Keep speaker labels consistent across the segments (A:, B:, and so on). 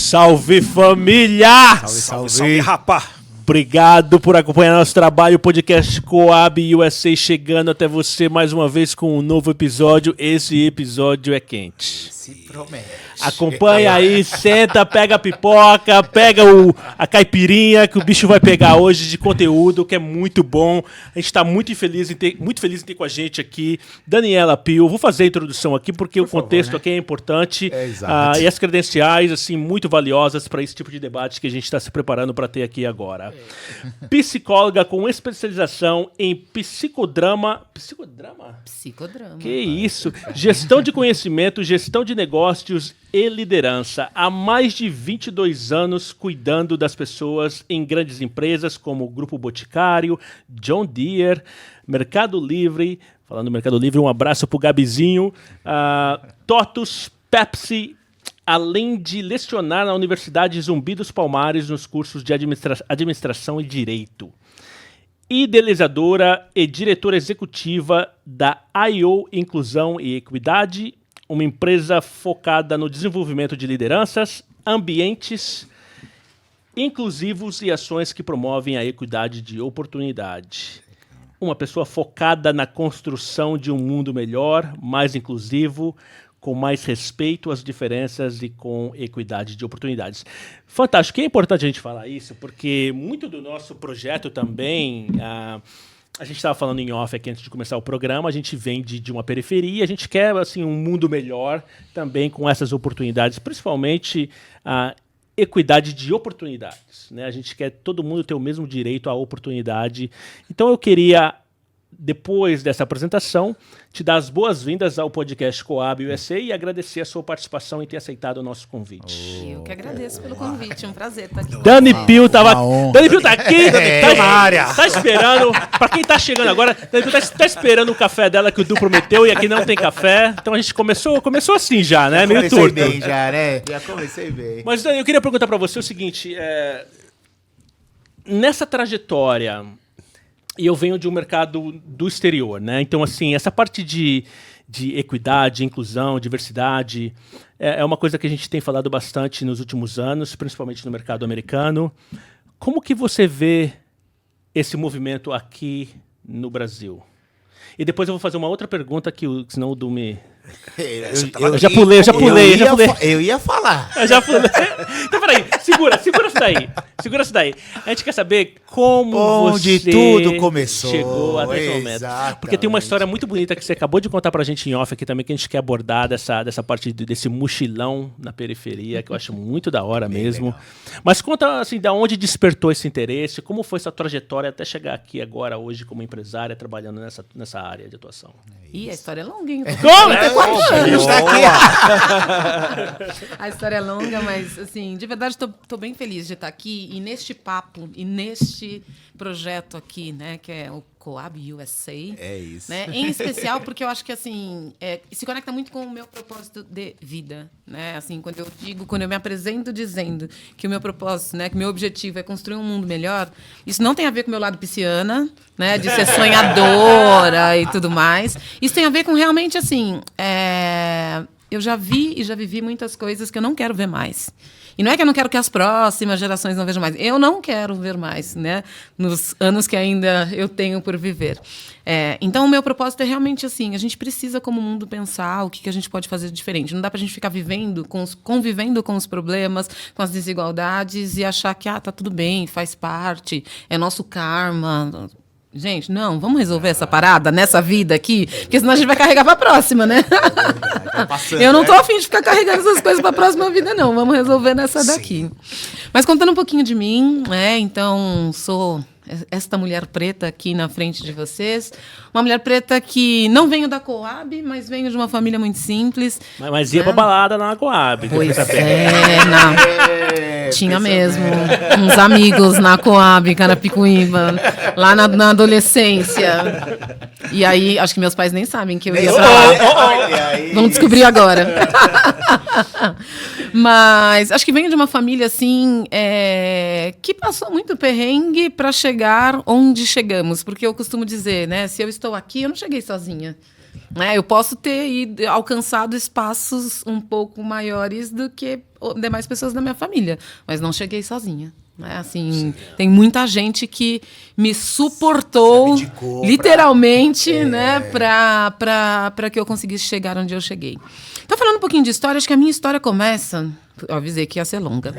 A: salve família!
B: Salve, rapá!
A: Obrigado por acompanhar nosso trabalho, o podcast Coab USA chegando até você mais uma vez com um novo episódio. Esse episódio é quente.
B: Se promete.
A: Acompanha aí, senta, pega a pipoca, pega a caipirinha que o bicho vai pegar hoje de conteúdo, que é muito bom. A gente está muito feliz em ter com a gente aqui Daniela Pio. Vou fazer a introdução aqui porque o contexto aqui é importante.
B: Exato.
A: E as credenciais, assim, muito valiosas para esse tipo de debate que a gente está se preparando para ter aqui agora. Psicóloga com especialização em psicodrama. Psicodrama?
C: Psicodrama.
A: Que isso? Gestão de conhecimento, gestão de negócios e liderança. Há mais de 22 anos cuidando das pessoas em grandes empresas como o Grupo Boticário, John Deere, Mercado Livre. Falando do Mercado Livre, um abraço pro Gabizinho. TOTUS, Pepsi, além de lecionar na Universidade Zumbi dos Palmares nos cursos de administração e direito. Idealizadora e diretora executiva da I.O. Inclusão e Equidade, uma empresa focada no desenvolvimento de lideranças, ambientes inclusivos e ações que promovem a equidade de oportunidade. Uma pessoa focada na construção de um mundo melhor, mais inclusivo, com mais respeito às diferenças e com equidade de oportunidades. Fantástico. E é importante a gente falar isso, porque muito do nosso projeto também... A gente estava falando em off aqui antes de começar o programa, a gente vem de uma periferia, a gente quer assim, um mundo melhor também com essas oportunidades, principalmente a equidade de oportunidades, né? A gente quer todo mundo ter o mesmo direito à oportunidade. Então eu queria, depois dessa apresentação, te dar as boas-vindas ao podcast Coab USA e agradecer a sua participação e ter aceitado o nosso convite.
C: Eu que agradeço pelo convite, um prazer estar aqui.
A: Dani Pio tá aqui, tá
B: na área.
A: Tá esperando, pra quem tá chegando agora, Dani Pio tá esperando o café dela que o Du prometeu e aqui não tem café, então a gente começou assim já, né? Meio
B: Comecei
A: torto.
B: bem já, né? Já comecei bem.
A: Mas Dani, eu queria perguntar pra você o seguinte, nessa trajetória... E eu venho de um mercado do exterior, né? Então, assim, essa parte de equidade, inclusão, diversidade, é uma coisa que a gente tem falado bastante nos últimos anos, principalmente no mercado americano. Como que você vê esse movimento aqui no Brasil? E depois eu vou fazer uma outra pergunta que senão o Du me... Eu já pulei.
B: Eu ia falar.
A: Eu já pulei. Então, peraí, segura isso daí. A gente quer saber como
B: Onde
A: você
B: tudo começou.
A: chegou até esse momento. Porque tem uma história muito bonita que você acabou de contar pra gente em off aqui também, que a gente quer abordar dessa parte desse mochilão na periferia, que eu acho muito da hora mesmo.
B: Legal.
A: Mas conta, assim, da onde despertou esse interesse, como foi essa trajetória até chegar aqui agora, hoje, como empresária, trabalhando nessa área de atuação.
C: Ih, a história é longa, hein?
A: Como?
C: A história é longa, mas, assim, de verdade, tô bem feliz de estar aqui e neste papo e neste projeto aqui, né, que é o Coab USA.
B: É isso.
C: Né? Em especial porque eu acho que, assim, se conecta muito com o meu propósito de vida, né? Assim, quando eu me apresento dizendo que o meu propósito, né, que o meu objetivo é construir um mundo melhor, isso não tem a ver com o meu lado pisciana, né, de ser sonhadora e tudo mais. Isso tem a ver com realmente, assim, eu já vi e já vivi muitas coisas que eu não quero ver mais. E não é que eu não quero que as próximas gerações não vejam mais. Eu não quero ver mais, né? Nos anos que ainda eu tenho por viver. Então, o meu propósito é realmente assim, a gente precisa, como mundo, pensar o que a gente pode fazer de diferente. Não dá pra gente ficar convivendo com os problemas, com as desigualdades e achar que tá tudo bem, faz parte, é nosso karma. Gente, não, vamos resolver essa parada nessa vida aqui, porque senão a gente vai carregar pra próxima, né? Eu não tô afim de ficar carregando essas coisas pra próxima vida, não. Vamos resolver nessa daqui. Mas contando um pouquinho de mim, então, sou esta mulher preta aqui na frente de vocês. Uma mulher preta que não venho da Coab, mas venho de uma família muito simples.
A: Mas ia pra balada na Coab.
C: Pois tinha mesmo uns amigos na Coab, Carapicuíba, lá na adolescência. E aí, acho que meus pais nem sabem que eu ia pra lá. Vamos descobrir agora. Mas acho que venho de uma família, assim, que passou muito perrengue para chegar onde chegamos. Porque eu costumo dizer, né, se eu estou aqui, eu não cheguei sozinha. né? Eu posso ter alcançado espaços um pouco maiores do que demais pessoas da minha família, mas não cheguei sozinha. Né? Assim, tem muita gente que me suportou literalmente, né, para que eu conseguisse chegar onde eu cheguei. Então, falando um pouquinho de história, acho que a minha história começa... Eu avisei que ia ser longa.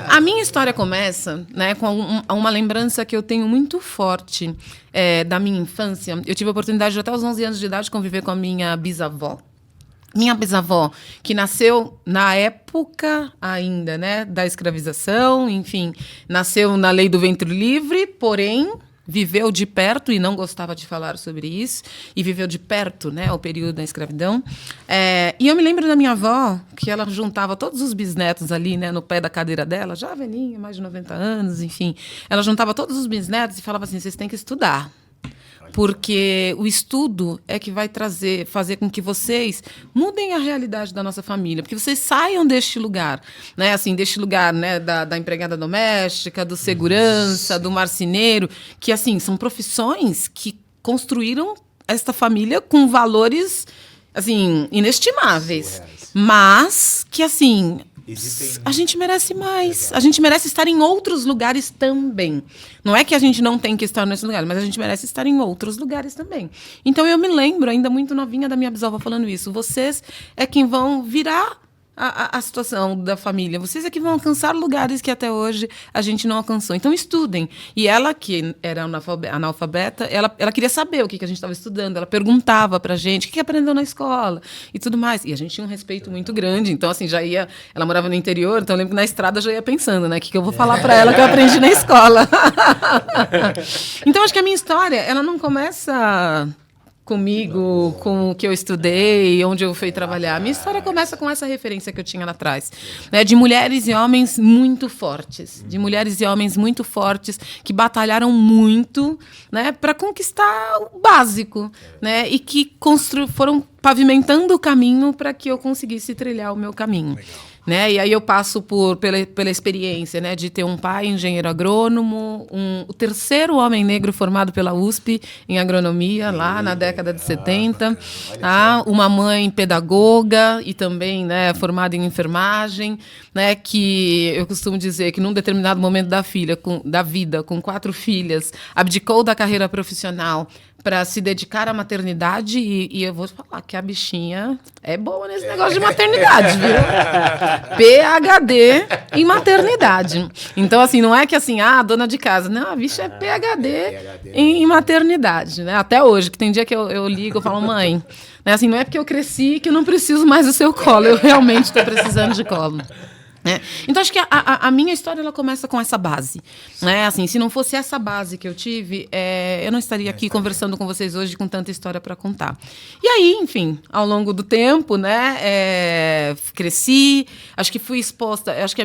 C: A minha história começa, né, com uma lembrança que eu tenho muito forte da minha infância. Eu tive a oportunidade de, até os 11 anos de idade, conviver com a minha bisavó. Minha bisavó, que nasceu na época ainda, né, da escravização, enfim, nasceu na lei do ventre livre, porém viveu de perto, e não gostava de falar sobre isso, e viveu de perto, né, o período da escravidão. E eu me lembro da minha avó, que ela juntava todos os bisnetos ali, né, no pé da cadeira dela, já velhinha, mais de 90 anos, enfim. Ela juntava todos os bisnetos e falava assim, vocês têm que estudar. Porque o estudo é que vai fazer com que vocês mudem a realidade da nossa família, porque vocês saiam deste lugar, né? Assim, deste lugar, né? Da empregada doméstica, do segurança, do marceneiro, que assim são profissões que construíram esta família com valores assim inestimáveis, mas que assim a gente merece mais. A gente merece estar em outros lugares também. Não é que a gente não tem que estar nesse lugar, mas a gente merece estar em outros lugares também. Então, eu me lembro, ainda muito novinha, da minha bisavó falando isso. Vocês é quem vão virar a situação da família. Vocês é que vão alcançar lugares que até hoje a gente não alcançou. Então, estudem. E ela, que era analfabeta, ela queria saber o que a gente estava estudando. Ela perguntava para a gente o que aprendeu na escola e tudo mais. E a gente tinha um respeito muito grande. Então, assim, já ia... Ela morava no interior, então eu lembro que na estrada eu já ia pensando, né? O que eu vou falar para ela que eu aprendi na escola. Então, acho que a minha história, ela não começa... comigo, com o que eu estudei, onde eu fui trabalhar. A minha história começa com essa referência que eu tinha lá atrás, né, de mulheres e homens muito fortes, que batalharam muito, né, para conquistar o básico, né, e que foram pavimentando o caminho para que eu conseguisse trilhar o meu caminho. Legal. Né? E aí eu passo pela experiência, né, de ter um pai engenheiro agrônomo, o terceiro homem negro formado pela USP em agronomia, lá na década de 70, tá? Uma mãe pedagoga e também, né, formada em enfermagem, né, que eu costumo dizer que num determinado momento da vida, com 4 filhas, abdicou da carreira profissional para se dedicar à maternidade, e eu vou falar que a bichinha é boa nesse negócio de maternidade, viu? PhD em maternidade. Então, assim, não é que assim, dona de casa. Não, a bicha é PhD em maternidade, né? Até hoje, que tem dia que eu ligo, eu falo, mãe, né? Assim, não é porque eu cresci que eu não preciso mais do seu colo, eu realmente estou precisando de colo. Então, acho que a minha história ela começa com essa base. Né? Assim, se não fosse essa base que eu tive, eu não estaria aqui conversando com vocês hoje com tanta história para contar. E aí, enfim, ao longo do tempo, né, cresci, acho que fui exposta, acho que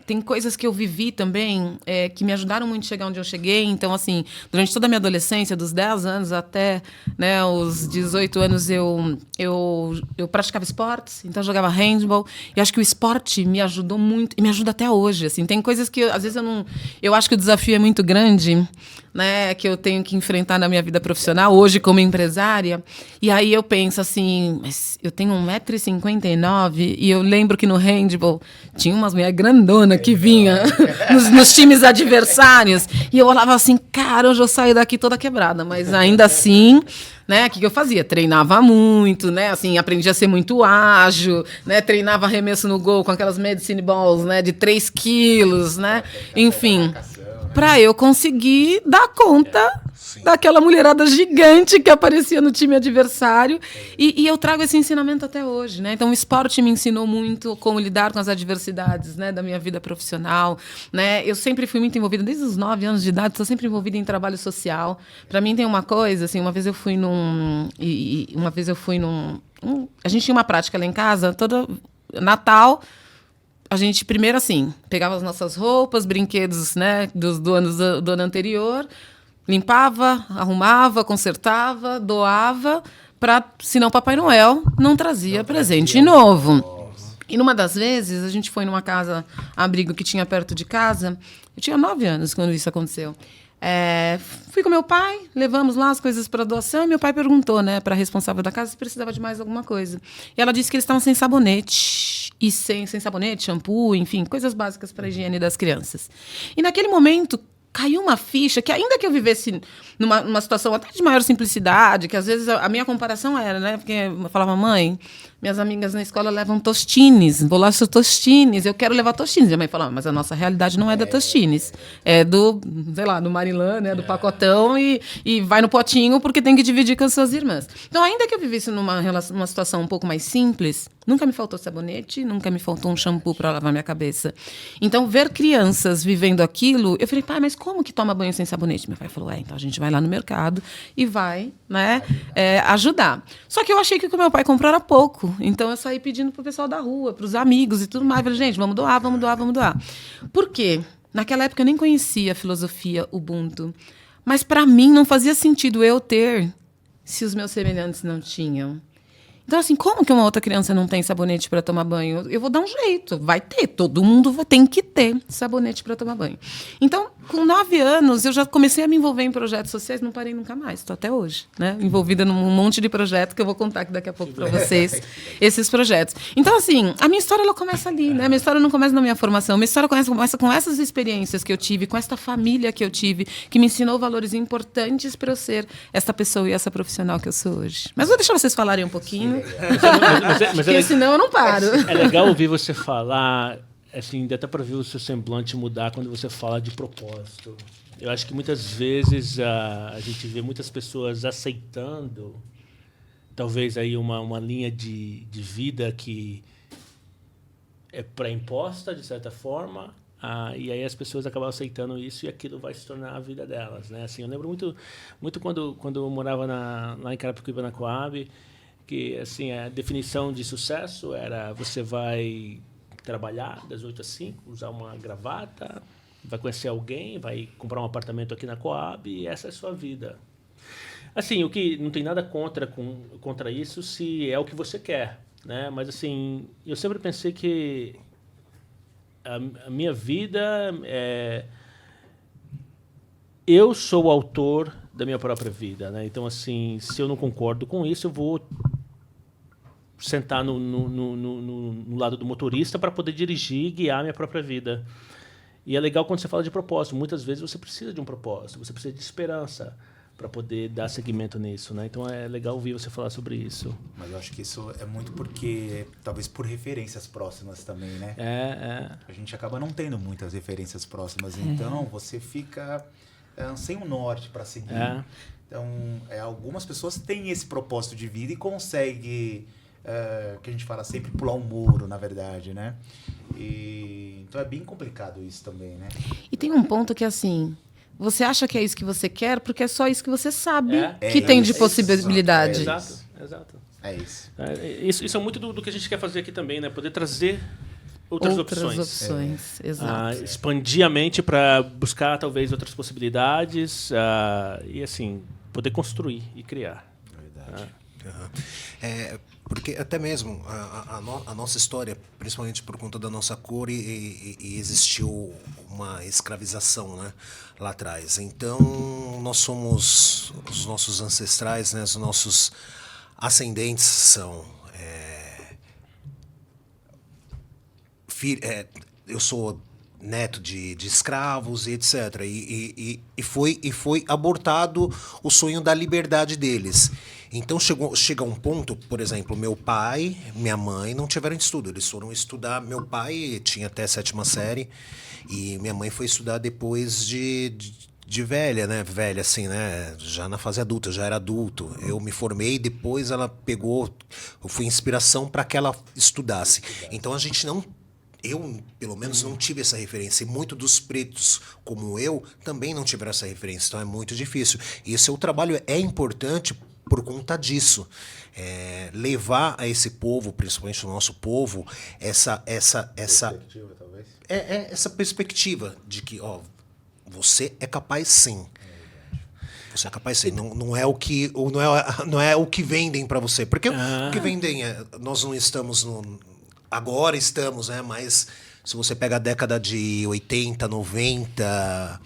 C: tem coisas que eu vivi também que me ajudaram muito a chegar onde eu cheguei. Então, assim, durante toda a minha adolescência, dos 10 anos até, né, os 18 anos, eu praticava esportes, então eu jogava handball, e acho que o esporte me ajudou muito, e me ajuda até hoje, assim, tem coisas que às vezes eu acho que o desafio é muito grande, né, que eu tenho que enfrentar na minha vida profissional, hoje como empresária, e aí eu penso assim, mas eu tenho 1,59 m, e eu lembro que no handball tinha umas mulheres grandonas que vinha nos times adversários, e eu olhava assim, cara, hoje eu saio daqui toda quebrada, mas ainda assim, né, o que eu fazia? Treinava muito, né, assim, aprendi a ser muito ágil, né, treinava arremesso no gol com aquelas medicine balls, né, de 3 quilos, né, enfim, para eu conseguir dar conta daquela mulherada gigante que aparecia no time adversário, e eu trago esse ensinamento até hoje, né? Então o esporte me ensinou muito como lidar com as adversidades, né, da minha vida profissional, né? Eu sempre fui muito envolvida, desde os 9 anos de idade, estou sempre envolvida em trabalho social. Para mim tem uma coisa, assim, uma vez eu fui a gente tinha uma prática lá em casa, todo Natal, a gente primeiro, assim, pegava as nossas roupas, brinquedos, né, do ano anterior, limpava, arrumava, consertava, doava, senão Papai Noel não trazia presente novo. E numa das vezes, a gente foi numa casa, abrigo que tinha perto de casa, eu tinha 9 anos quando isso aconteceu. Fui com meu pai, levamos lá as coisas para doação, e meu pai perguntou, né, para a responsável da casa se precisava de mais alguma coisa. E ela disse que eles estavam sem sabonete, e sem sabonete, shampoo, enfim, coisas básicas para a higiene das crianças. E naquele momento caiu uma ficha que, ainda que eu vivesse numa situação até de maior simplicidade, que às vezes a minha comparação era, né, porque eu falava, mãe, minhas amigas na escola levam tostines, bolacha tostines, eu quero levar tostines. Minha mãe falava, mas a nossa realidade não é da tostines, é do, sei lá, do Marilã, né, do pacotão, e vai no potinho porque tem que dividir com as suas irmãs. Então, ainda que eu vivesse numa situação um pouco mais simples, nunca me faltou sabonete, nunca me faltou um shampoo para lavar minha cabeça. Então, ver crianças vivendo aquilo, eu falei, pai, mas como que toma banho sem sabonete? Meu pai falou, então a gente vai lá no mercado e vai, né, ajudar. Só que eu achei que o que meu pai comprou era pouco. Então, eu saí pedindo pro pessoal da rua, pros amigos e tudo mais. Eu falei, gente, vamos doar, vamos doar, vamos doar. Por quê? Naquela época eu nem conhecia a filosofia Ubuntu. Mas, para mim, não fazia sentido eu ter se os meus semelhantes não tinham. Então, assim, como que uma outra criança não tem sabonete para tomar banho? Eu vou dar um jeito. Vai ter. Todo mundo tem que ter sabonete para tomar banho. Então, com 9 anos, eu já comecei a me envolver em projetos sociais. Não parei nunca mais. Estou até hoje, né? Envolvida num monte de projetos que eu vou contar aqui daqui a pouco para vocês. Esses projetos. Então, assim, a minha história ela começa ali, né? A minha história não começa na minha formação. A minha história começa com essas experiências que eu tive, com esta família que eu tive, que me ensinou valores importantes para eu ser essa pessoa e essa profissional que eu sou hoje. Mas vou deixar vocês falarem um pouquinho. Porque senão eu não paro.
A: É legal ouvir você falar, assim, dá até para ver o seu semblante mudar quando você fala de propósito. Eu acho que muitas vezes a gente vê muitas pessoas aceitando, talvez aí uma linha de vida que é pré-imposta, de certa forma, e aí as pessoas acabam aceitando isso e aquilo vai se tornar a vida delas, né? Assim, eu lembro muito quando eu morava lá em Carapicuíba, na Coab, que assim, a definição de sucesso era você vai trabalhar das 8 às 5, usar uma gravata, vai conhecer alguém, vai comprar um apartamento aqui na Coab e essa é a sua vida. Assim, o que não tem nada contra isso se é o que você quer, né? Mas assim, eu sempre pensei que a minha vida eu sou o autor da minha própria vida, né? Então, assim, se eu não concordo com isso, eu vou sentar no lado do motorista para poder dirigir e guiar a minha própria vida. E é legal quando você fala de propósito. Muitas vezes você precisa de um propósito, você precisa de esperança para poder dar seguimento nisso, né? Então é legal ouvir você falar sobre isso.
B: Mas eu acho que isso é muito porque, talvez por referências próximas também, né? A gente acaba não tendo muitas referências próximas, então você fica sem um norte para seguir. Então, algumas pessoas têm esse propósito de vida e conseguem, que a gente fala sempre, pular um muro, na verdade, né? Então é bem complicado isso também, né?
C: E tem um ponto que, assim, você acha que é isso que você quer porque é só isso que você sabe que tem de possibilidade.
A: Exato.
B: É isso.
A: Isso é muito do que a gente quer fazer aqui também, né? Poder trazer outras opções.
C: Exato.
A: Expandir a mente para buscar talvez outras possibilidades e assim poder construir e criar.
B: Verdade.
D: Porque até mesmo a nossa história, principalmente por conta da nossa cor, e existiu uma escravização, né, lá atrás. Então, nós somos os nossos ancestrais, né, os nossos ascendentes são... eu sou neto de escravos e etc. E foi abortado o sonho da liberdade deles. Então chega um ponto, por exemplo, meu pai, minha mãe não tiveram estudo. Eles foram estudar. Meu pai tinha até 7ª série e minha mãe foi estudar depois de velha, né? Velha assim, né? Já na fase adulta, já era adulto. Eu me formei, depois ela pegou... Eu fui inspiração para que ela estudasse. Então a gente não... Eu, pelo menos, não tive essa referência. E muitos dos pretos, como eu, também não tiveram essa referência. Então é muito difícil. E o seu trabalho é importante por conta disso. Levar a esse povo, principalmente o nosso povo, essa
B: Perspectiva, talvez?
D: Essa perspectiva de que, você é capaz sim. Você é capaz sim. Não é o que vendem para você. Porque o que vendem nós não estamos agora estamos, né? Mas se você pega a década de 80, 90,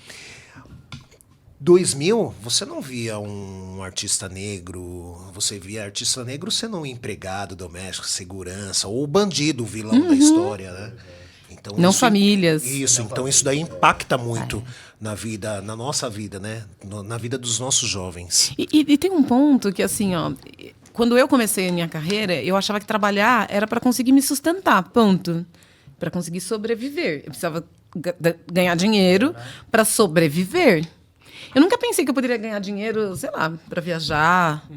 D: 2000, você não via um artista negro, você via artista negro sendo um empregado doméstico, segurança, ou o bandido, o vilão da história, né? Então,
C: não famílias.
D: Isso, então isso daí impacta muito na vida, na nossa vida, né? Na vida dos nossos jovens.
C: E tem um ponto que, assim, ó, quando eu comecei a minha carreira, eu achava que trabalhar era para conseguir me sustentar, ponto. Para conseguir sobreviver. Eu precisava ganhar dinheiro para sobreviver. Eu nunca pensei que eu poderia ganhar dinheiro, sei lá, para viajar,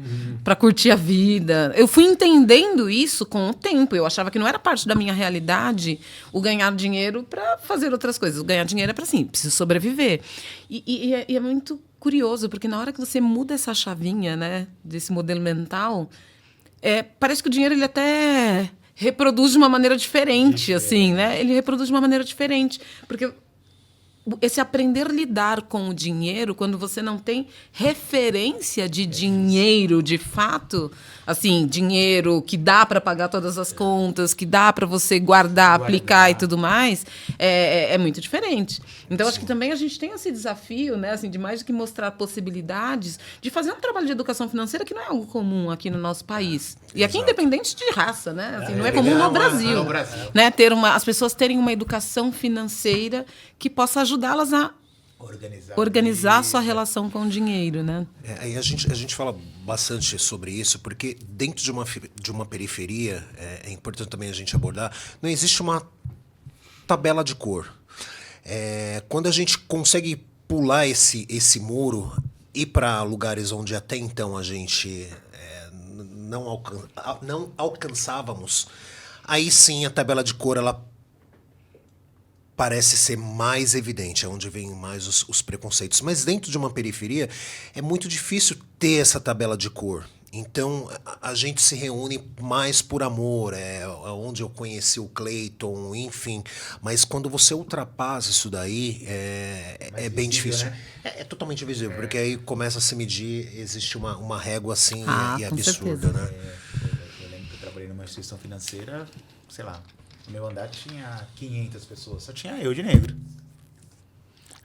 C: para curtir a vida. Eu fui entendendo isso com o tempo. Eu achava que não era parte da minha realidade o ganhar dinheiro para fazer outras coisas. O ganhar dinheiro é para, assim, preciso sobreviver. E é muito curioso, porque na hora que você muda essa chavinha, né, desse modelo mental, parece que o dinheiro ele até reproduz de uma maneira diferente, assim, né? Ele reproduz de uma maneira diferente, porque esse aprender a lidar com o dinheiro, quando você não tem referência de dinheiro de fato, assim, dinheiro que dá para pagar todas as contas, que dá para você guardar, aplicar e tudo mais, é muito diferente. Então, acho que também a gente tem esse desafio, né, assim, de mais do que mostrar possibilidades, de fazer um trabalho de educação financeira que não é algo comum aqui no nosso país. E aqui, independente de raça, né? Assim, não é comum no Brasil. Né, as pessoas terem uma educação financeira que possa ajudá-las a organizar a sua relação com o dinheiro, né?
D: Aí a gente fala bastante sobre isso, porque dentro de uma periferia, é importante também a gente abordar, não existe uma tabela de cor. Quando a gente consegue pular esse muro, ir para lugares onde até então a gente não alcançávamos, aí sim a tabela de cor ela parece ser mais evidente, é onde vem mais os preconceitos. Mas dentro de uma periferia é muito difícil ter essa tabela de cor. Então a gente se reúne mais por amor, onde eu conheci o Cleiton, enfim. Mas quando você ultrapassa isso daí, é bem difícil. Né? É totalmente visível, porque aí começa a se medir, existe uma régua assim e absurda, né?
B: Eu lembro que eu trabalhei numa instituição financeira, sei lá, no meu andar tinha 500 pessoas, só tinha eu de negro.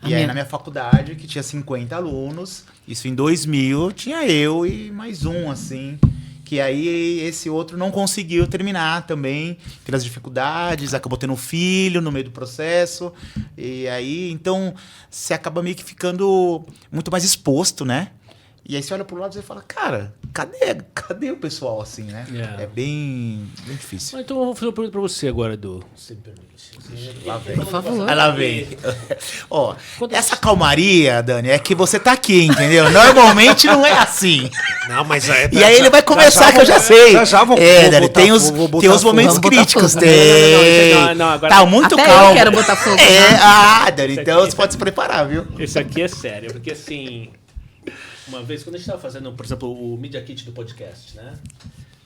B: E aí na minha faculdade, que tinha 50 alunos, isso em 2000, tinha eu e mais um, assim, que aí esse outro não conseguiu terminar também, pelas dificuldades, acabou tendo um filho no meio do processo, e aí, então, você acaba meio que ficando muito mais exposto, né? E aí você olha pro lado e fala, cara, cadê o pessoal assim, né? É bem difícil.
A: Então eu vou fazer uma pergunta pra você agora, Edu. Se me permite.
B: Lá vem.
C: Por favor.
B: Lá vem. Ó, essa calmaria, Dani, é que você tá aqui, entendeu? Normalmente não é assim.
D: Não, mas
B: e aí ele vai começar, que eu já sei. Dani, tem os momentos críticos.
A: Agora
B: tá muito
C: até
B: calmo.
C: Eu quero botar fogo.
B: Dani, então você pode se preparar, viu?
A: Esse aqui é sério, porque assim... Uma vez, quando a gente estava fazendo, por exemplo, o Media Kit do podcast, né?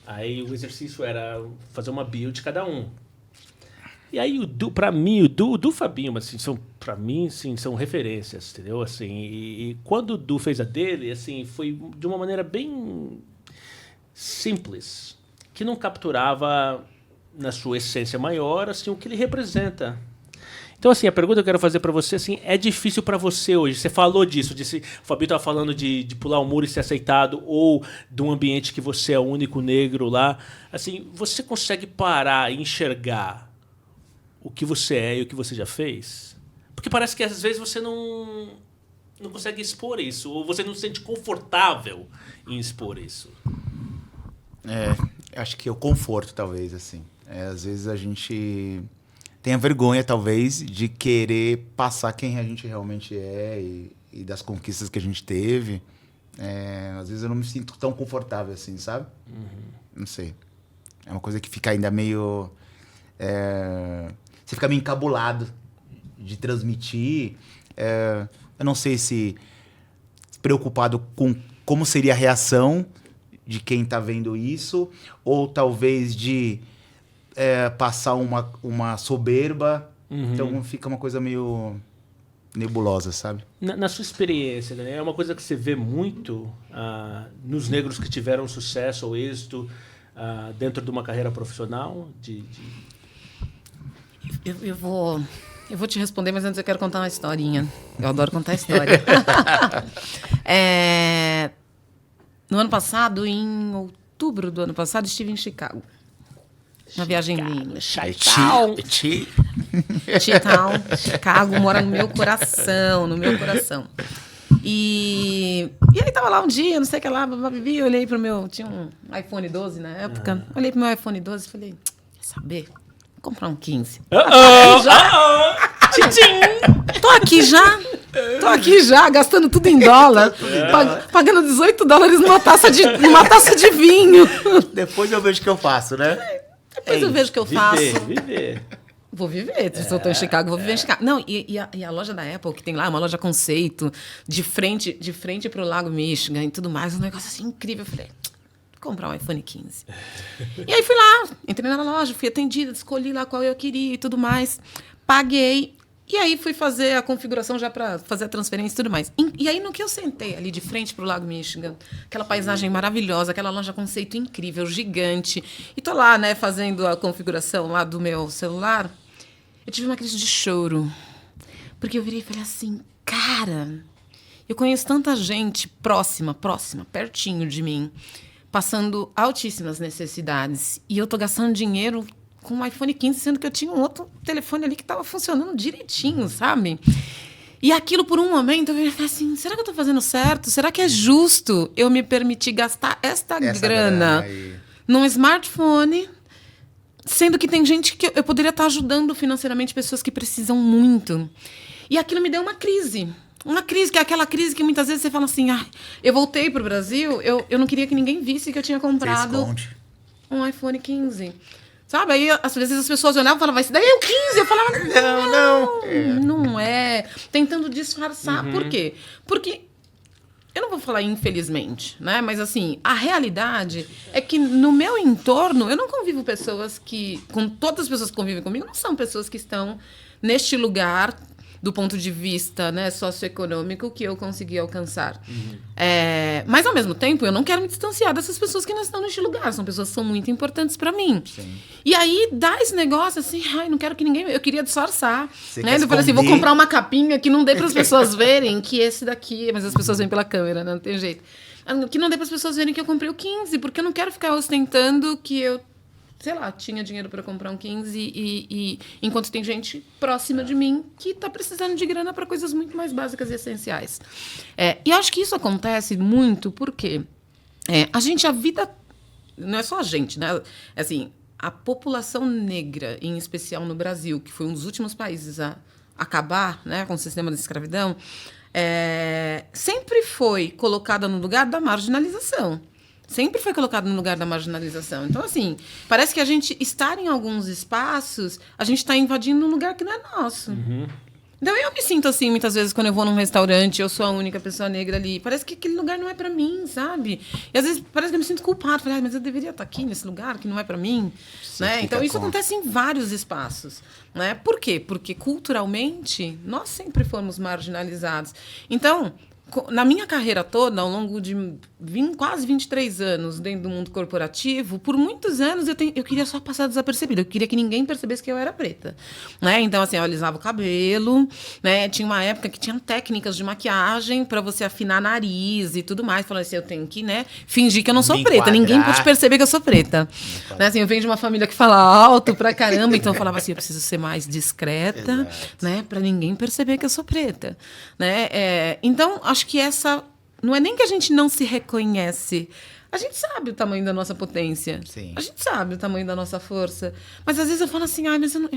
A: Aí o exercício era fazer uma bio de cada um. E aí, pra mim, o Du e o Fabinho, assim, pra mim, assim, são referências, entendeu? Assim, e quando o Du fez a dele, assim, foi de uma maneira bem simples, que não capturava, na sua essência maior, assim, o que ele representa. Então, assim, a pergunta que eu quero fazer para você, assim, é difícil para você hoje? Você falou disso, o Fabio estava falando de pular o muro e ser aceitado, ou de um ambiente que você é o único negro lá. Assim, você consegue parar e enxergar o que você é e o que você já fez? Porque parece que às vezes você não consegue expor isso, ou você não se sente confortável em expor isso.
B: Acho que é o conforto, talvez, assim. Às vezes a gente... tem a vergonha, talvez, de querer passar quem a gente realmente é e das conquistas que a gente teve. Às vezes eu não me sinto tão confortável assim, sabe? Não sei. É uma coisa que fica ainda meio... você fica meio encabulado de transmitir. Eu não sei se preocupado com como seria a reação de quem está vendo isso, ou talvez de... passar uma soberba, então fica uma coisa meio nebulosa, sabe?
A: Na sua experiência, né? É uma coisa que você vê muito nos negros que tiveram sucesso ou êxito dentro de uma carreira profissional?
C: Eu vou Eu vou te responder, mas antes eu quero contar uma historinha. Eu adoro contar história. No ano passado, em outubro do ano passado, estive em Chicago. Uma viagem linda.
B: Chi-town.
C: Chicago mora no meu coração, E aí tava lá um dia, não sei o que lá, eu olhei pro meu... Tinha um iPhone 12 na época. Olhei pro meu iPhone 12 e falei, quer saber? Vou comprar um 15. Tô aqui já, gastando tudo em dólar. Pagando $18 numa taça de vinho.
B: Depois eu vejo o que eu faço, né?
C: Depois eu vejo o que eu faço.
A: Viver.
C: Vou viver. Se eu tô em Chicago, vou viver em Chicago. Não, e a loja da Apple, que tem lá, uma loja conceito, de frente pro Lago Michigan e tudo mais, um negócio assim incrível. Eu falei, vou comprar um iPhone 15. E aí fui lá, entrei na loja, fui atendida, escolhi lá qual eu queria e tudo mais. Paguei. E aí fui fazer a configuração já para fazer a transferência e tudo mais. E aí no que eu sentei ali de frente pro Lago Michigan, aquela paisagem maravilhosa, aquela loja conceito incrível, gigante, e tô lá, né, fazendo a configuração lá do meu celular, eu tive uma crise de choro. Porque eu virei e falei assim, cara, eu conheço tanta gente próxima, pertinho de mim, passando altíssimas necessidades, e eu tô gastando dinheiro com um iPhone 15, sendo que eu tinha um outro telefone ali que estava funcionando direitinho, sabe? E aquilo, por um momento, eu falei assim, será que eu estou fazendo certo? Será que é justo eu me permitir gastar essa grana num smartphone, sendo que tem gente que eu poderia estar ajudando financeiramente pessoas que precisam muito? E aquilo me deu uma crise. Uma crise, que é aquela crise que muitas vezes você fala assim, eu voltei para o Brasil, eu não queria que ninguém visse que eu tinha comprado um iPhone 15. Sabe? Aí, às vezes, as pessoas olhavam e falavam, esse daí é o 15. Eu falava, não é. Tentando disfarçar. Por quê? Porque, eu não vou falar infelizmente, né? Mas, assim, a realidade é que no meu entorno, eu não convivo pessoas com todas as pessoas que convivem comigo, não são pessoas que estão neste lugar, do ponto de vista, né, socioeconômico, que eu consegui alcançar. Mas, ao mesmo tempo, eu não quero me distanciar dessas pessoas que não estão neste lugar. São pessoas que são muito importantes para mim. Sim. E aí, dá esse negócio assim, não quero que ninguém... Eu queria disfarçar. Né? Eu falei assim, vou comprar uma capinha que não dê para as pessoas verem que esse daqui... Mas as pessoas veem pela câmera, né? Não tem jeito. Que não dê para as pessoas verem que eu comprei o 15, porque eu não quero ficar ostentando que eu... sei lá, tinha dinheiro para comprar um 15 e enquanto tem gente próxima de mim que está precisando de grana para coisas muito mais básicas e essenciais. E acho que isso acontece muito porque a vida... Não é só a gente, né? Assim, a população negra, em especial no Brasil, que foi um dos últimos países a acabar, né, com o sistema de escravidão, sempre foi colocada no lugar da marginalização. Sempre foi colocado no lugar da marginalização. Então, assim, parece que a gente estar em alguns espaços, a gente está invadindo um lugar que não é nosso. Uhum. Então, eu me sinto assim, muitas vezes, quando eu vou num restaurante, eu sou a única pessoa negra ali. Parece que aquele lugar não é para mim, sabe? E, às vezes, parece que eu me sinto culpada. Falei, mas eu deveria estar aqui, nesse lugar, que não é para mim. Né? Então, isso acontece em vários espaços. Né? Por quê? Porque, culturalmente, nós sempre fomos marginalizados. Então... Na minha carreira toda, ao longo de quase 23 anos dentro do mundo corporativo, por muitos anos eu queria só passar desapercebida. Eu queria que ninguém percebesse que eu era preta. Né? Então, assim, eu alisava o cabelo, né? Tinha uma época que tinha técnicas de maquiagem para você afinar nariz e tudo mais. Falando assim, eu tenho que, né, fingir que eu não sou preta. Enquadrar. Ninguém pode perceber que eu sou preta. Né? Assim, eu venho de uma família que fala alto pra caramba, então eu falava assim, eu preciso ser mais discreta, né, para ninguém perceber que eu sou preta. Né? Então, acho que essa... Não é nem que a gente não se reconhece. A gente sabe o tamanho da nossa potência. Sim. A gente sabe o tamanho da nossa força. Mas às vezes eu falo assim, mas eu não...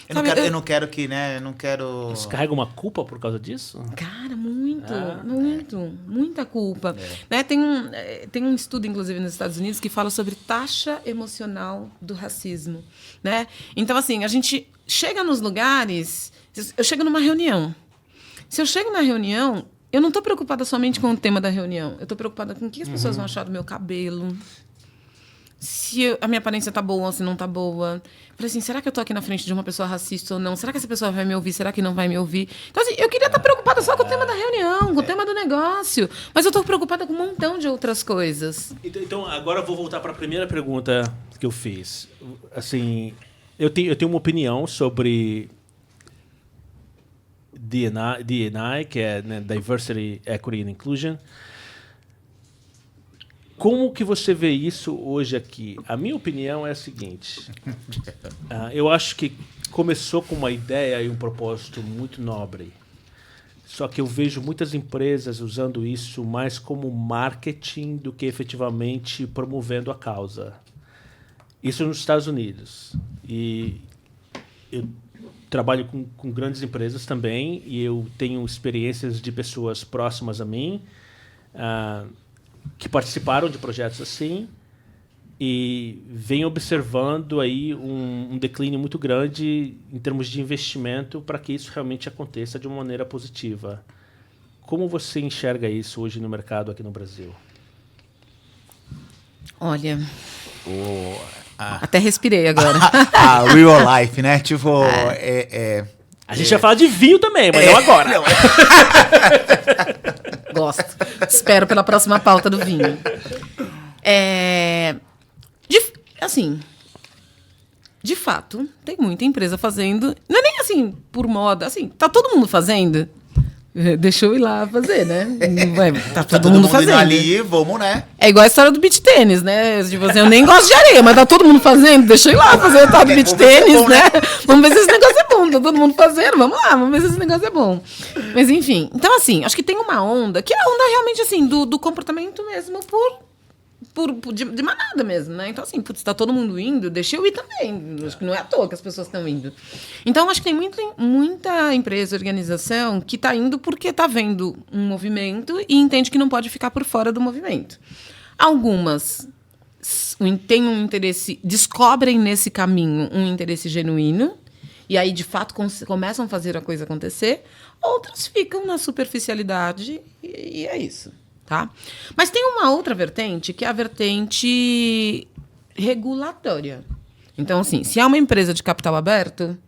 B: Eu não quero que, né? Eu não quero...
A: Você carrega uma culpa por causa disso?
C: Cara, muita culpa. Né? Tem um estudo, inclusive, nos Estados Unidos, que fala sobre taxa emocional do racismo. Né? Então, assim, a gente chega nos lugares... Eu chego numa reunião. Se eu chego na reunião... Eu não estou preocupada somente com o tema da reunião. Eu estou preocupada com o que as pessoas vão achar do meu cabelo. Se a minha aparência está boa ou se não está boa. Falei assim, será que eu estou aqui na frente de uma pessoa racista ou não? Será que essa pessoa vai me ouvir? Será que não vai me ouvir? Então, assim, eu queria estar preocupada só com o tema da reunião, com o tema do negócio. Mas eu estou preocupada com um montão de outras coisas.
A: Então, agora eu vou voltar para a primeira pergunta que eu fiz. Assim, eu tenho uma opinião sobre D&I, que é, né, Diversity, Equity and Inclusion. Como que você vê isso hoje aqui? A minha opinião é a seguinte. Eu acho que começou com uma ideia e um propósito muito nobre. Só que eu vejo muitas empresas usando isso mais como marketing do que efetivamente promovendo a causa. Isso nos Estados Unidos. E eu trabalho com grandes empresas também e eu tenho experiências de pessoas próximas a mim que participaram de projetos assim e venho observando aí um declínio muito grande em termos de investimento para que isso realmente aconteça de uma maneira positiva. Como você enxerga isso hoje no mercado aqui no Brasil?
C: Olha, até respirei agora.
B: Real life, né? Tipo,
A: A gente vai falar de vinho também, mas não agora.
B: Não,
C: Gosto. Espero pela próxima pauta do vinho. Assim, de fato, tem muita empresa fazendo. Não é nem assim, por moda. Assim, tá todo mundo fazendo. Deixa eu ir lá fazer, né? Tá todo mundo fazendo.
B: Ali, vamos, né?
C: É igual a história do beach tênis, né? Tipo assim, eu nem gosto de areia, mas tá todo mundo fazendo. Deixa eu ir lá fazer o tal do beach tênis, né? Vamos ver se esse negócio é bom. Tá todo mundo fazendo, vamos lá, vamos ver se esse negócio é bom. Mas enfim, então assim, acho que tem uma onda, que é a onda realmente assim, do comportamento mesmo de manada mesmo, né? Então, assim, putz, tá todo mundo indo, deixa eu ir também. Acho que não é à toa que as pessoas estão indo. Então, acho que tem muita empresa, organização que tá indo porque tá vendo um movimento e entende que não pode ficar por fora do movimento. Algumas têm um interesse, descobrem nesse caminho um interesse genuíno e aí, de fato, começam a fazer a coisa acontecer. Outras ficam na superficialidade e é isso. Tá? Mas tem uma outra vertente, que é a vertente regulatória. Então, assim, se é uma empresa de capital aberto,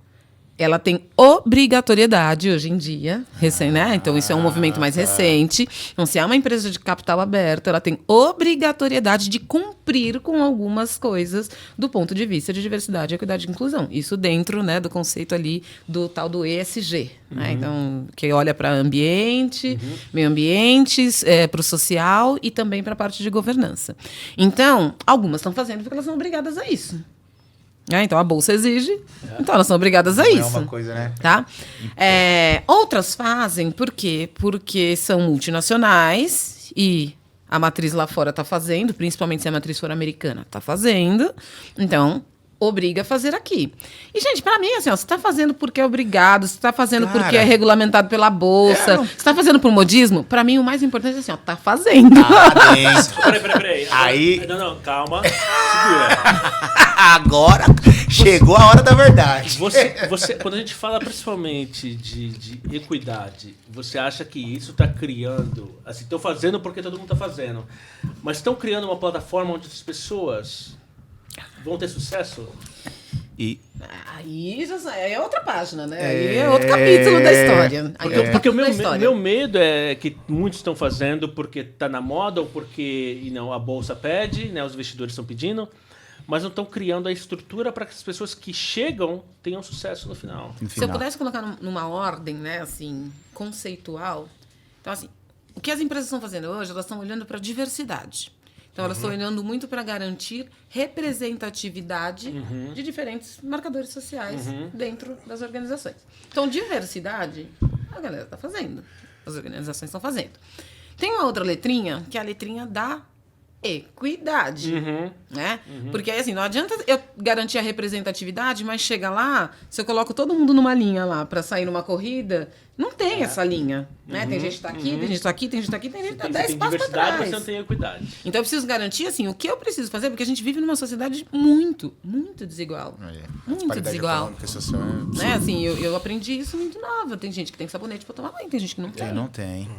C: ela tem obrigatoriedade hoje em dia, né? Então, isso é um movimento mais recente. Então, se é uma empresa de capital aberto, ela tem obrigatoriedade de cumprir com algumas coisas do ponto de vista de diversidade, equidade e inclusão. Isso dentro, né, do conceito ali do tal do ESG. Né? Então, que olha para ambiente, meio ambiente, para o social e também para a parte de governança. Então, algumas estão fazendo porque elas são obrigadas a isso. Então, a Bolsa exige, então elas são obrigadas a isso.
B: É uma coisa, né?
C: Tá? Outras fazem, por quê? Porque são multinacionais e a matriz lá fora está fazendo, principalmente se a matriz for americana, está fazendo. Então, obriga a fazer aqui. E, gente, para mim, assim, ó, você está fazendo porque é obrigado, você está fazendo porque é regulamentado pela Bolsa, você está fazendo por modismo, para mim o mais importante é assim, ó, tá fazendo.
A: Peraí.
B: Aí...
A: Não, calma. Segura.
B: Agora chegou a hora da verdade.
A: Você, quando a gente fala principalmente de equidade, você acha que isso está criando... Assim, estão fazendo porque todo mundo está fazendo. Mas estão criando uma plataforma onde as pessoas vão ter sucesso?
C: Aí é outra página, né? Aí é outro capítulo da história.
A: Porque o meu medo é que muitos estão fazendo porque está na moda ou porque a Bolsa pede, né, os investidores estão pedindo, mas não estão criando a estrutura para que as pessoas que chegam tenham sucesso no final.
C: Se eu pudesse colocar numa ordem, né, assim, conceitual, então, assim, o que as empresas estão fazendo hoje, elas estão olhando para a diversidade. Então, elas estão olhando muito para garantir representatividade de diferentes marcadores sociais dentro das organizações. Então, diversidade, a galera está fazendo. As organizações estão fazendo. Tem uma outra letrinha, que é a letrinha da equidade, né? Porque aí, assim, não adianta eu garantir a representatividade, mas chega lá, se eu coloco todo mundo numa linha lá para sair numa corrida, não tem essa linha, né? Tem gente que tá aqui, tem gente que tá aqui, tem gente que tá aqui, tem gente que tá 10 passos para trás.
A: Mas você não tem equidade.
C: Então, eu preciso garantir, assim, o que eu preciso fazer, porque a gente vive numa sociedade muito, muito desigual. Muito desigual. Né? Assim, eu aprendi isso muito nova. Tem gente que tem sabonete para tomar banho, tem gente que não tem.
B: Não tem.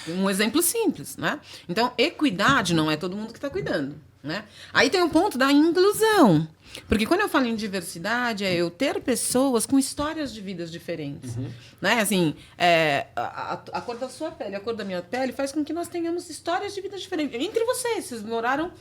C: Um exemplo simples, né? Então, equidade não é todo mundo que está cuidando, né? Aí tem um ponto da inclusão. Porque quando eu falo em diversidade, é eu ter pessoas com histórias de vidas diferentes. Né? Assim, a cor da sua pele, a cor da minha pele faz com que nós tenhamos histórias de vidas diferentes. Entre vocês moraram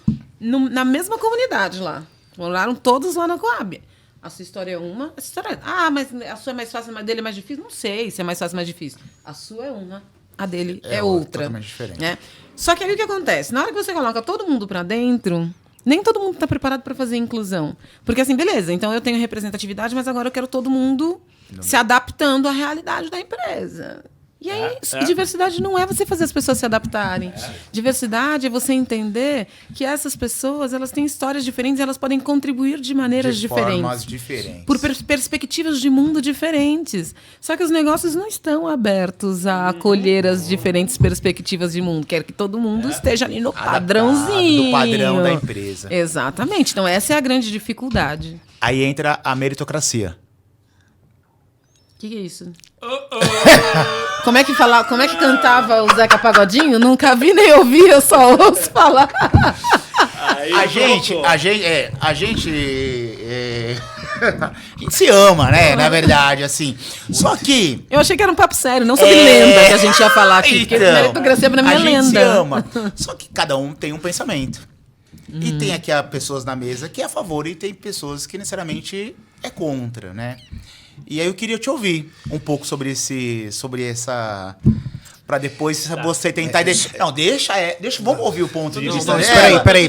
C: na mesma comunidade lá. Moraram todos lá na Coab. A sua história é uma. A sua história... Ah, mas a sua é mais fácil, a dele é mais difícil? Não sei se é mais fácil ou mais difícil. A sua é uma, a dele é outra.
B: Totalmente diferente.
C: Né? Só que aí o que acontece? Na hora que você coloca todo mundo para dentro, nem todo mundo está preparado para fazer inclusão. Porque assim, beleza, então eu tenho representatividade, mas agora eu quero todo mundo se adaptando à realidade da empresa. E aí, diversidade não é você fazer as pessoas se adaptarem. Diversidade é você entender que essas pessoas, elas têm histórias diferentes e elas podem contribuir de maneiras diferentes.
B: Formas diferentes.
C: Por perspectivas de mundo diferentes. Só que os negócios não estão abertos a acolher as diferentes perspectivas de mundo. Quer que todo mundo esteja ali no padrãozinho.
B: Do padrão da empresa.
C: Exatamente. Então, essa é a grande dificuldade.
B: Aí entra a meritocracia.
C: O que é isso? Como é que cantava o Zeca Pagodinho? Nunca vi nem ouvi, eu só ouço falar.
B: A gente se ama, né? Na verdade, assim. Só que...
C: Eu achei que era um papo sério, não sobre lenda que a gente ia falar aqui. Porque meritocracia pra mim é lenda.
B: A gente se ama. Só que cada um tem um pensamento. E tem aqui pessoas na mesa que é a favor e tem pessoas que necessariamente é contra, né? E aí eu queria te ouvir um pouco sobre essa... Pra depois você tentar... Não, deixa... Vamos ouvir o ponto de vista.
D: Peraí.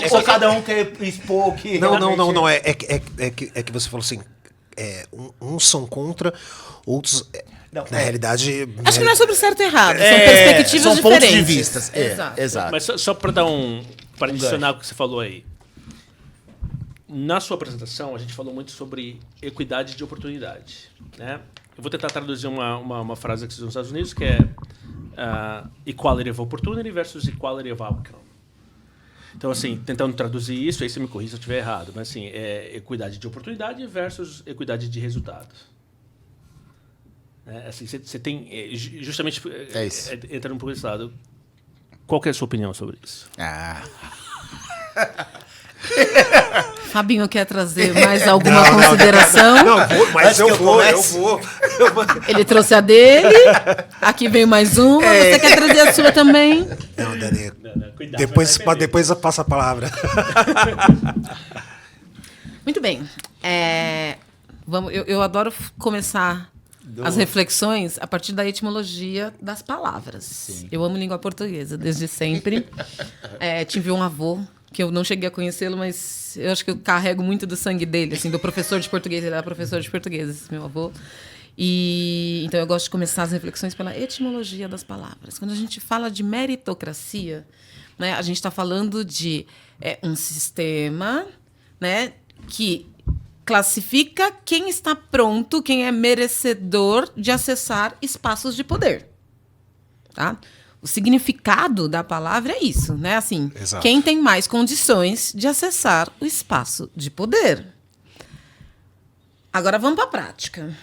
B: Ou cada um quer expor o que...
D: Não. É que você falou assim, uns são contra, outros... Na realidade...
C: Acho que não é sobre certo e errado, são perspectivas
B: diferentes. São pontos de vista.
C: Exato.
A: Mas só para dar para adicionar o que você falou aí. Na sua apresentação, a gente falou muito sobre equidade de oportunidade, né? Eu vou tentar traduzir uma frase que se usa nos Estados Unidos, que é equality of opportunity versus equality of outcome. Então, assim, tentando traduzir isso, aí você me corrija se eu estiver errado, mas assim, é equidade de oportunidade versus equidade de resultados. Assim, você tem, justamente, entrando um pouco desse lado, qual que é a sua opinião sobre isso?
C: Fabinho quer trazer mais alguma consideração?
D: Eu vou.
C: Ele trouxe a dele, aqui veio mais uma, você quer trazer a sua também?
D: Não, Dani,
A: Cuidado,
D: depois eu passo a palavra.
C: Muito bem. Eu adoro começar as reflexões a partir da etimologia das palavras. Sim. Eu amo língua portuguesa, desde sempre. Tive um avô que eu não cheguei a conhecê-lo, mas eu acho que eu carrego muito do sangue dele, assim, do professor de português. Ele era professor de português, esse meu avô. Então, eu gosto de começar as reflexões pela etimologia das palavras. Quando a gente fala de meritocracia, né, a gente está falando de um sistema, né, que classifica quem está pronto, quem é merecedor de acessar espaços de poder. Tá? O significado da palavra é isso, né? Assim,
D: exato.
C: Quem tem mais condições de acessar o espaço de poder. Agora vamos para a prática.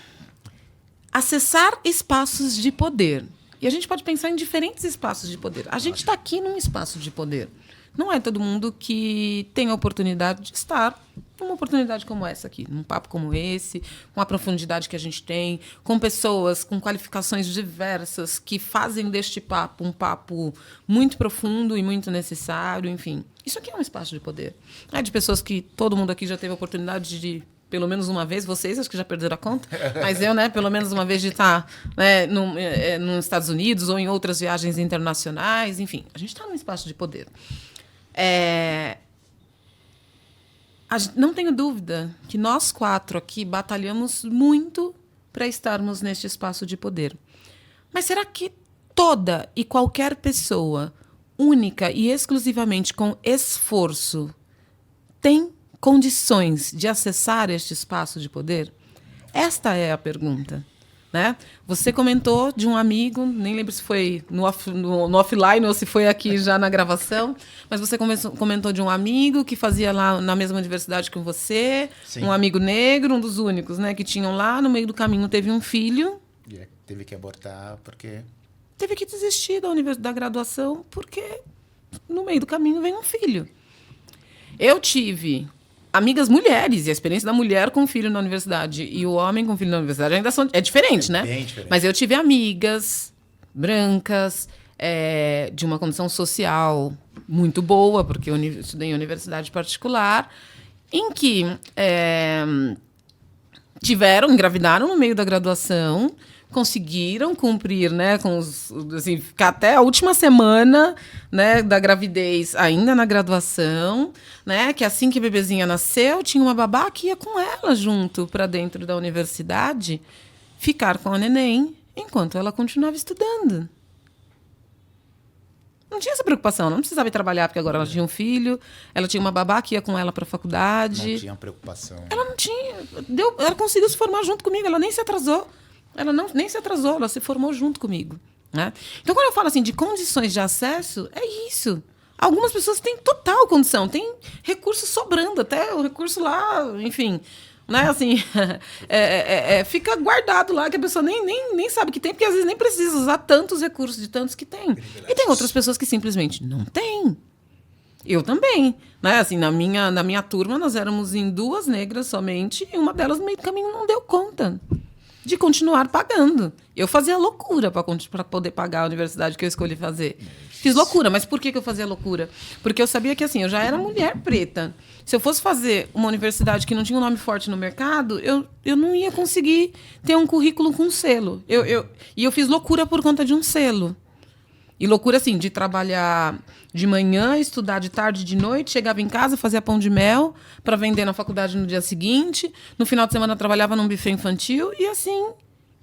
C: Acessar espaços de poder. E a gente pode pensar em diferentes espaços de poder. A gente está aqui num espaço de poder. Não é todo mundo que tem a oportunidade de estar numa oportunidade como essa aqui, num papo como esse, com a profundidade que a gente tem, com pessoas com qualificações diversas que fazem deste papo um papo muito profundo e muito necessário, enfim. Isso aqui é um espaço de poder. É de pessoas que todo mundo aqui já teve a oportunidade de, pelo menos uma vez, vocês acho que já perderam a conta, mas eu, né, pelo menos uma vez de estar, né, nos Estados Unidos ou em outras viagens internacionais, enfim. A gente está num espaço de poder. Não tenho dúvida que nós 4 aqui batalhamos muito para estarmos neste espaço de poder. Mas será que toda e qualquer pessoa, única e exclusivamente com esforço, tem condições de acessar este espaço de poder? Esta é a pergunta. Né? Você comentou de um amigo, nem lembro se foi no offline ou se foi aqui já na gravação, mas você comentou de um amigo que fazia lá na mesma universidade que você, sim. Um amigo negro, um dos únicos, né, que tinham lá, no meio do caminho teve um filho.
B: E teve que abortar porque...
C: Teve que desistir da graduação porque no meio do caminho vem um filho. Eu tive... amigas mulheres, e a experiência da mulher com filho na universidade e o homem com filho na universidade ainda é diferente, né?
B: Bem diferente.
C: Mas eu tive amigas brancas, de uma condição social muito boa, porque eu estudei em universidade particular, em que engravidaram no meio da graduação, conseguiram cumprir, né, ficar até a última semana, né, da gravidez ainda na graduação, né, que assim que a bebezinha nasceu, tinha uma babá que ia com ela junto para dentro da universidade, ficar com a neném enquanto ela continuava estudando. Não tinha essa preocupação, não precisava ir trabalhar, porque agora ela tinha um filho, ela tinha uma babá que ia com ela para a faculdade.
B: Não tinha preocupação.
C: Ela não tinha. Ela conseguiu se formar junto comigo, ela nem se atrasou. Nem se atrasou, ela se formou junto comigo. Né? Então, quando eu falo assim de condições de acesso, é isso. Algumas pessoas têm total condição, têm recurso sobrando, até o recurso lá, enfim. Né, assim, fica guardado lá, que a pessoa nem sabe que tem, porque às vezes nem precisa usar tantos recursos de tantos que tem. E tem outras pessoas que simplesmente não têm. Eu também. Né? Assim, na minha turma, nós éramos em 2 negras somente, e uma delas, no meio do caminho, não deu conta de continuar pagando. Eu fazia loucura para poder pagar a universidade que eu escolhi fazer. Fiz loucura, mas por que eu fazia loucura? Porque eu sabia que assim, eu já era mulher preta. Se eu fosse fazer uma universidade que não tinha um nome forte no mercado, eu não ia conseguir ter um currículo com selo. E eu fiz loucura por conta de um selo. E loucura, assim, de trabalhar de manhã, estudar de tarde, de noite, chegava em casa, fazia pão de mel para vender na faculdade no dia seguinte. No final de semana, trabalhava num buffet infantil e, assim,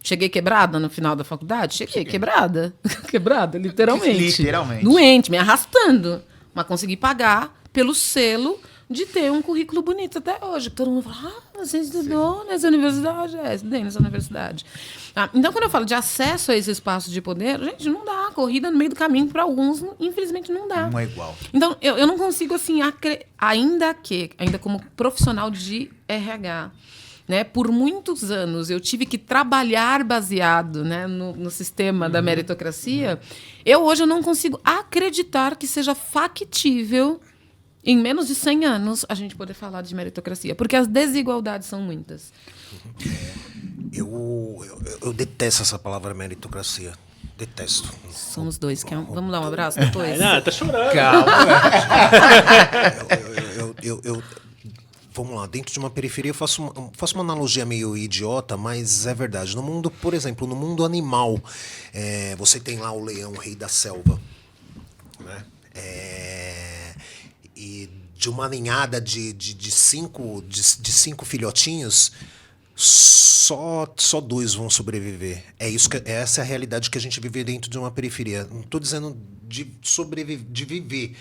C: cheguei quebrada no final da faculdade. Cheguei quebrada. Quebrada, literalmente.
B: Literalmente.
C: Doente, me arrastando. Mas consegui pagar pelo selo de ter um currículo bonito até hoje. Todo mundo fala, você estudou nessa universidade? Estudei nessa universidade. Então, quando eu falo de acesso a esse espaço de poder, gente, não dá. Corrida no meio do caminho para alguns, infelizmente, não dá.
B: Não é igual.
C: Então, eu não consigo, assim, ainda como profissional de RH, né, por muitos anos eu tive que trabalhar baseado, né, no sistema da meritocracia. Hoje eu não consigo acreditar que seja factível, em menos de 100 anos, a gente poder falar de meritocracia. Porque as desigualdades são muitas.
D: Eu detesto essa palavra meritocracia. Detesto.
C: Somos dois. Vamos dar um abraço depois?
A: Não, tá chorando.
B: Calma.
D: Vamos lá, dentro de uma periferia eu faço uma analogia meio idiota, mas é verdade. No mundo, por exemplo, no mundo animal, você tem lá o leão, o rei da selva, né? E de uma ninhada de 5 filhotinhos, só 2 vão sobreviver. Essa é a realidade que a gente vive dentro de uma periferia. Não estou dizendo de viver.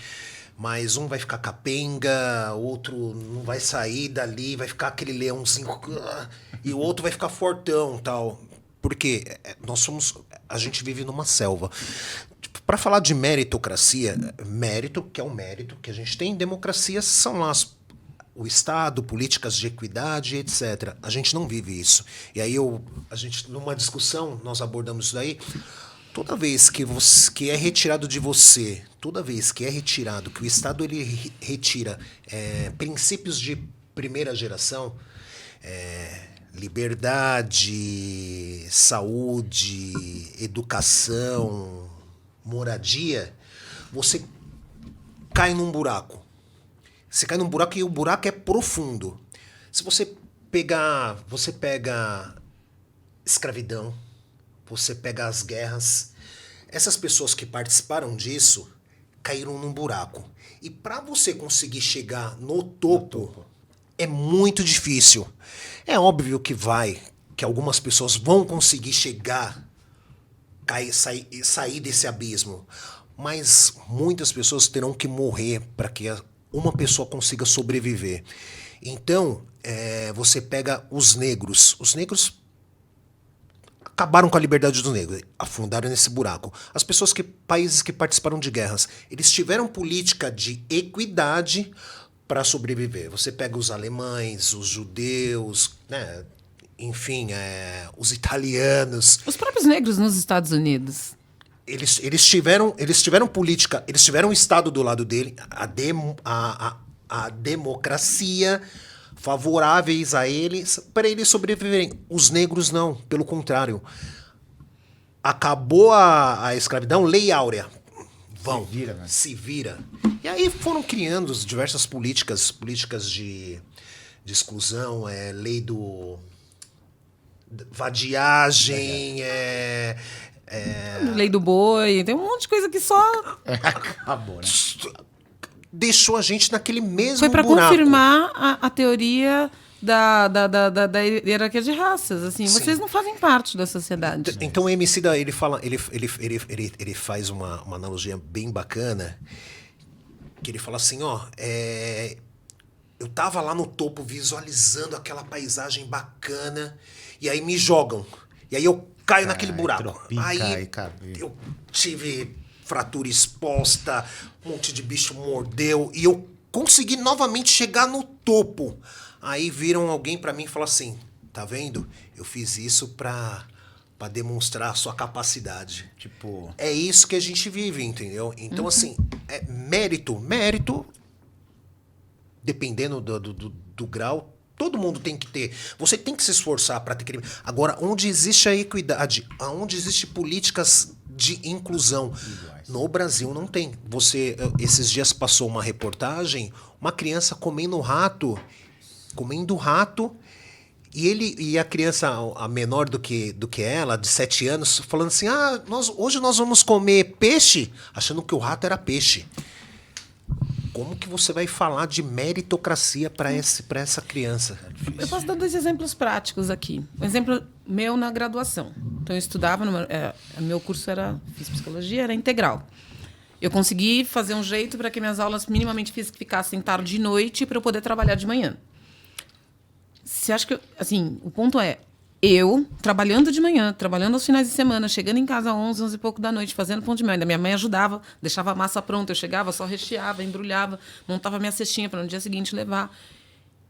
D: Mas um vai ficar capenga, outro não vai sair dali, vai ficar aquele leãozinho, e o outro vai ficar fortão, tal. Porque a gente vive numa selva. Para falar de meritocracia, mérito, que é um mérito que a gente tem, democracia são lá o Estado, políticas de equidade, etc. A gente não vive isso. E aí a gente, numa discussão, nós abordamos isso daí. Toda vez que é retirado de você, toda vez que é retirado, que o Estado ele retira princípios de primeira geração, liberdade, saúde, educação, moradia, você cai num buraco. Você cai num buraco e o buraco é profundo. Se você pega escravidão, você pega as guerras, essas pessoas que participaram disso caíram num buraco. E para você conseguir chegar no topo, é muito difícil. É óbvio que algumas pessoas vão conseguir sair desse abismo. Mas muitas pessoas terão que morrer para que uma pessoa consiga sobreviver. Então, você pega os negros. Os negros acabaram com a liberdade dos negros, afundaram nesse buraco. Países que participaram de guerras, eles tiveram política de equidade para sobreviver. Você pega os alemães, os judeus, né? Enfim, os italianos.
C: Os próprios negros nos Estados Unidos.
D: Eles tiveram política, eles tiveram o Estado do lado dele, a democracia, favoráveis a eles, para eles sobreviverem. Os negros não, pelo contrário. Acabou a escravidão, lei áurea. Se vira. E aí foram criando diversas políticas de exclusão, lei do vadiagem,
C: Lei do boi, tem um monte de coisa que só...
B: Acabou, né?
D: Deixou a gente naquele mesmo
C: Foi para
D: buraco.
C: confirmar a teoria da hierarquia de raças. Assim,
D: Sim.
C: vocês não fazem parte da sociedade.
D: Então o Emicida, ele fala, ele faz uma analogia bem bacana, que ele fala assim, eu tava lá no topo visualizando aquela paisagem bacana, e aí me jogam. E aí eu caio naquele buraco. Aí eu tive fratura exposta, um monte de bicho mordeu, e eu consegui novamente chegar no topo. Aí viram alguém pra mim e falaram assim, tá vendo? Eu fiz isso pra demonstrar a sua capacidade.
B: Tipo...
D: É isso que a gente vive, entendeu? Então, assim, mérito, dependendo do grau, todo mundo tem que ter. Você tem que se esforçar para ter aquele... Agora, onde existe a equidade, onde existe políticas de inclusão, no Brasil não tem. Esses dias passou uma reportagem, uma criança comendo rato, e a criança, a menor do que ela, de 7 anos, falando assim, hoje nós vamos comer peixe, achando que o rato era peixe. Como que você vai falar de meritocracia para essa criança?
C: Eu posso dar 2 exemplos práticos aqui. Um exemplo meu na graduação. Então, eu estudava, meu curso fiz psicologia, era integral. Eu consegui fazer um jeito para que minhas aulas minimamente ficassem tarde e noite para eu poder trabalhar de manhã. Você acha que... Assim, o ponto é, eu, trabalhando de manhã, trabalhando aos finais de semana, chegando em casa às 11 e pouco da noite, fazendo pão de mel. Ainda minha mãe ajudava, deixava a massa pronta. Eu chegava, só recheava, embrulhava, montava minha cestinha para no dia seguinte levar.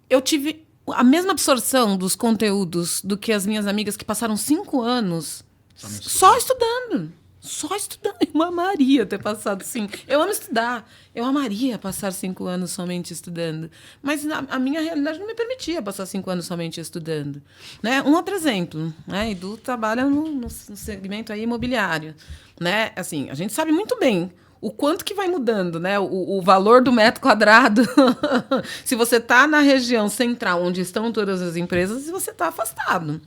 C: Eu tive a mesma absorção dos conteúdos do que as minhas amigas que passaram 5 anos só estudando. Só estudando. Eu amaria ter passado 5. Eu amo estudar. Eu amaria passar 5 anos somente estudando. Mas a minha realidade não me permitia passar 5 anos somente estudando. Né? Um outro exemplo. Né? Edu trabalha no segmento aí imobiliário. Né? Assim, a gente sabe muito bem o quanto que vai mudando, né? O valor do metro quadrado. Se você está na região central, onde estão todas as empresas, e você está afastado.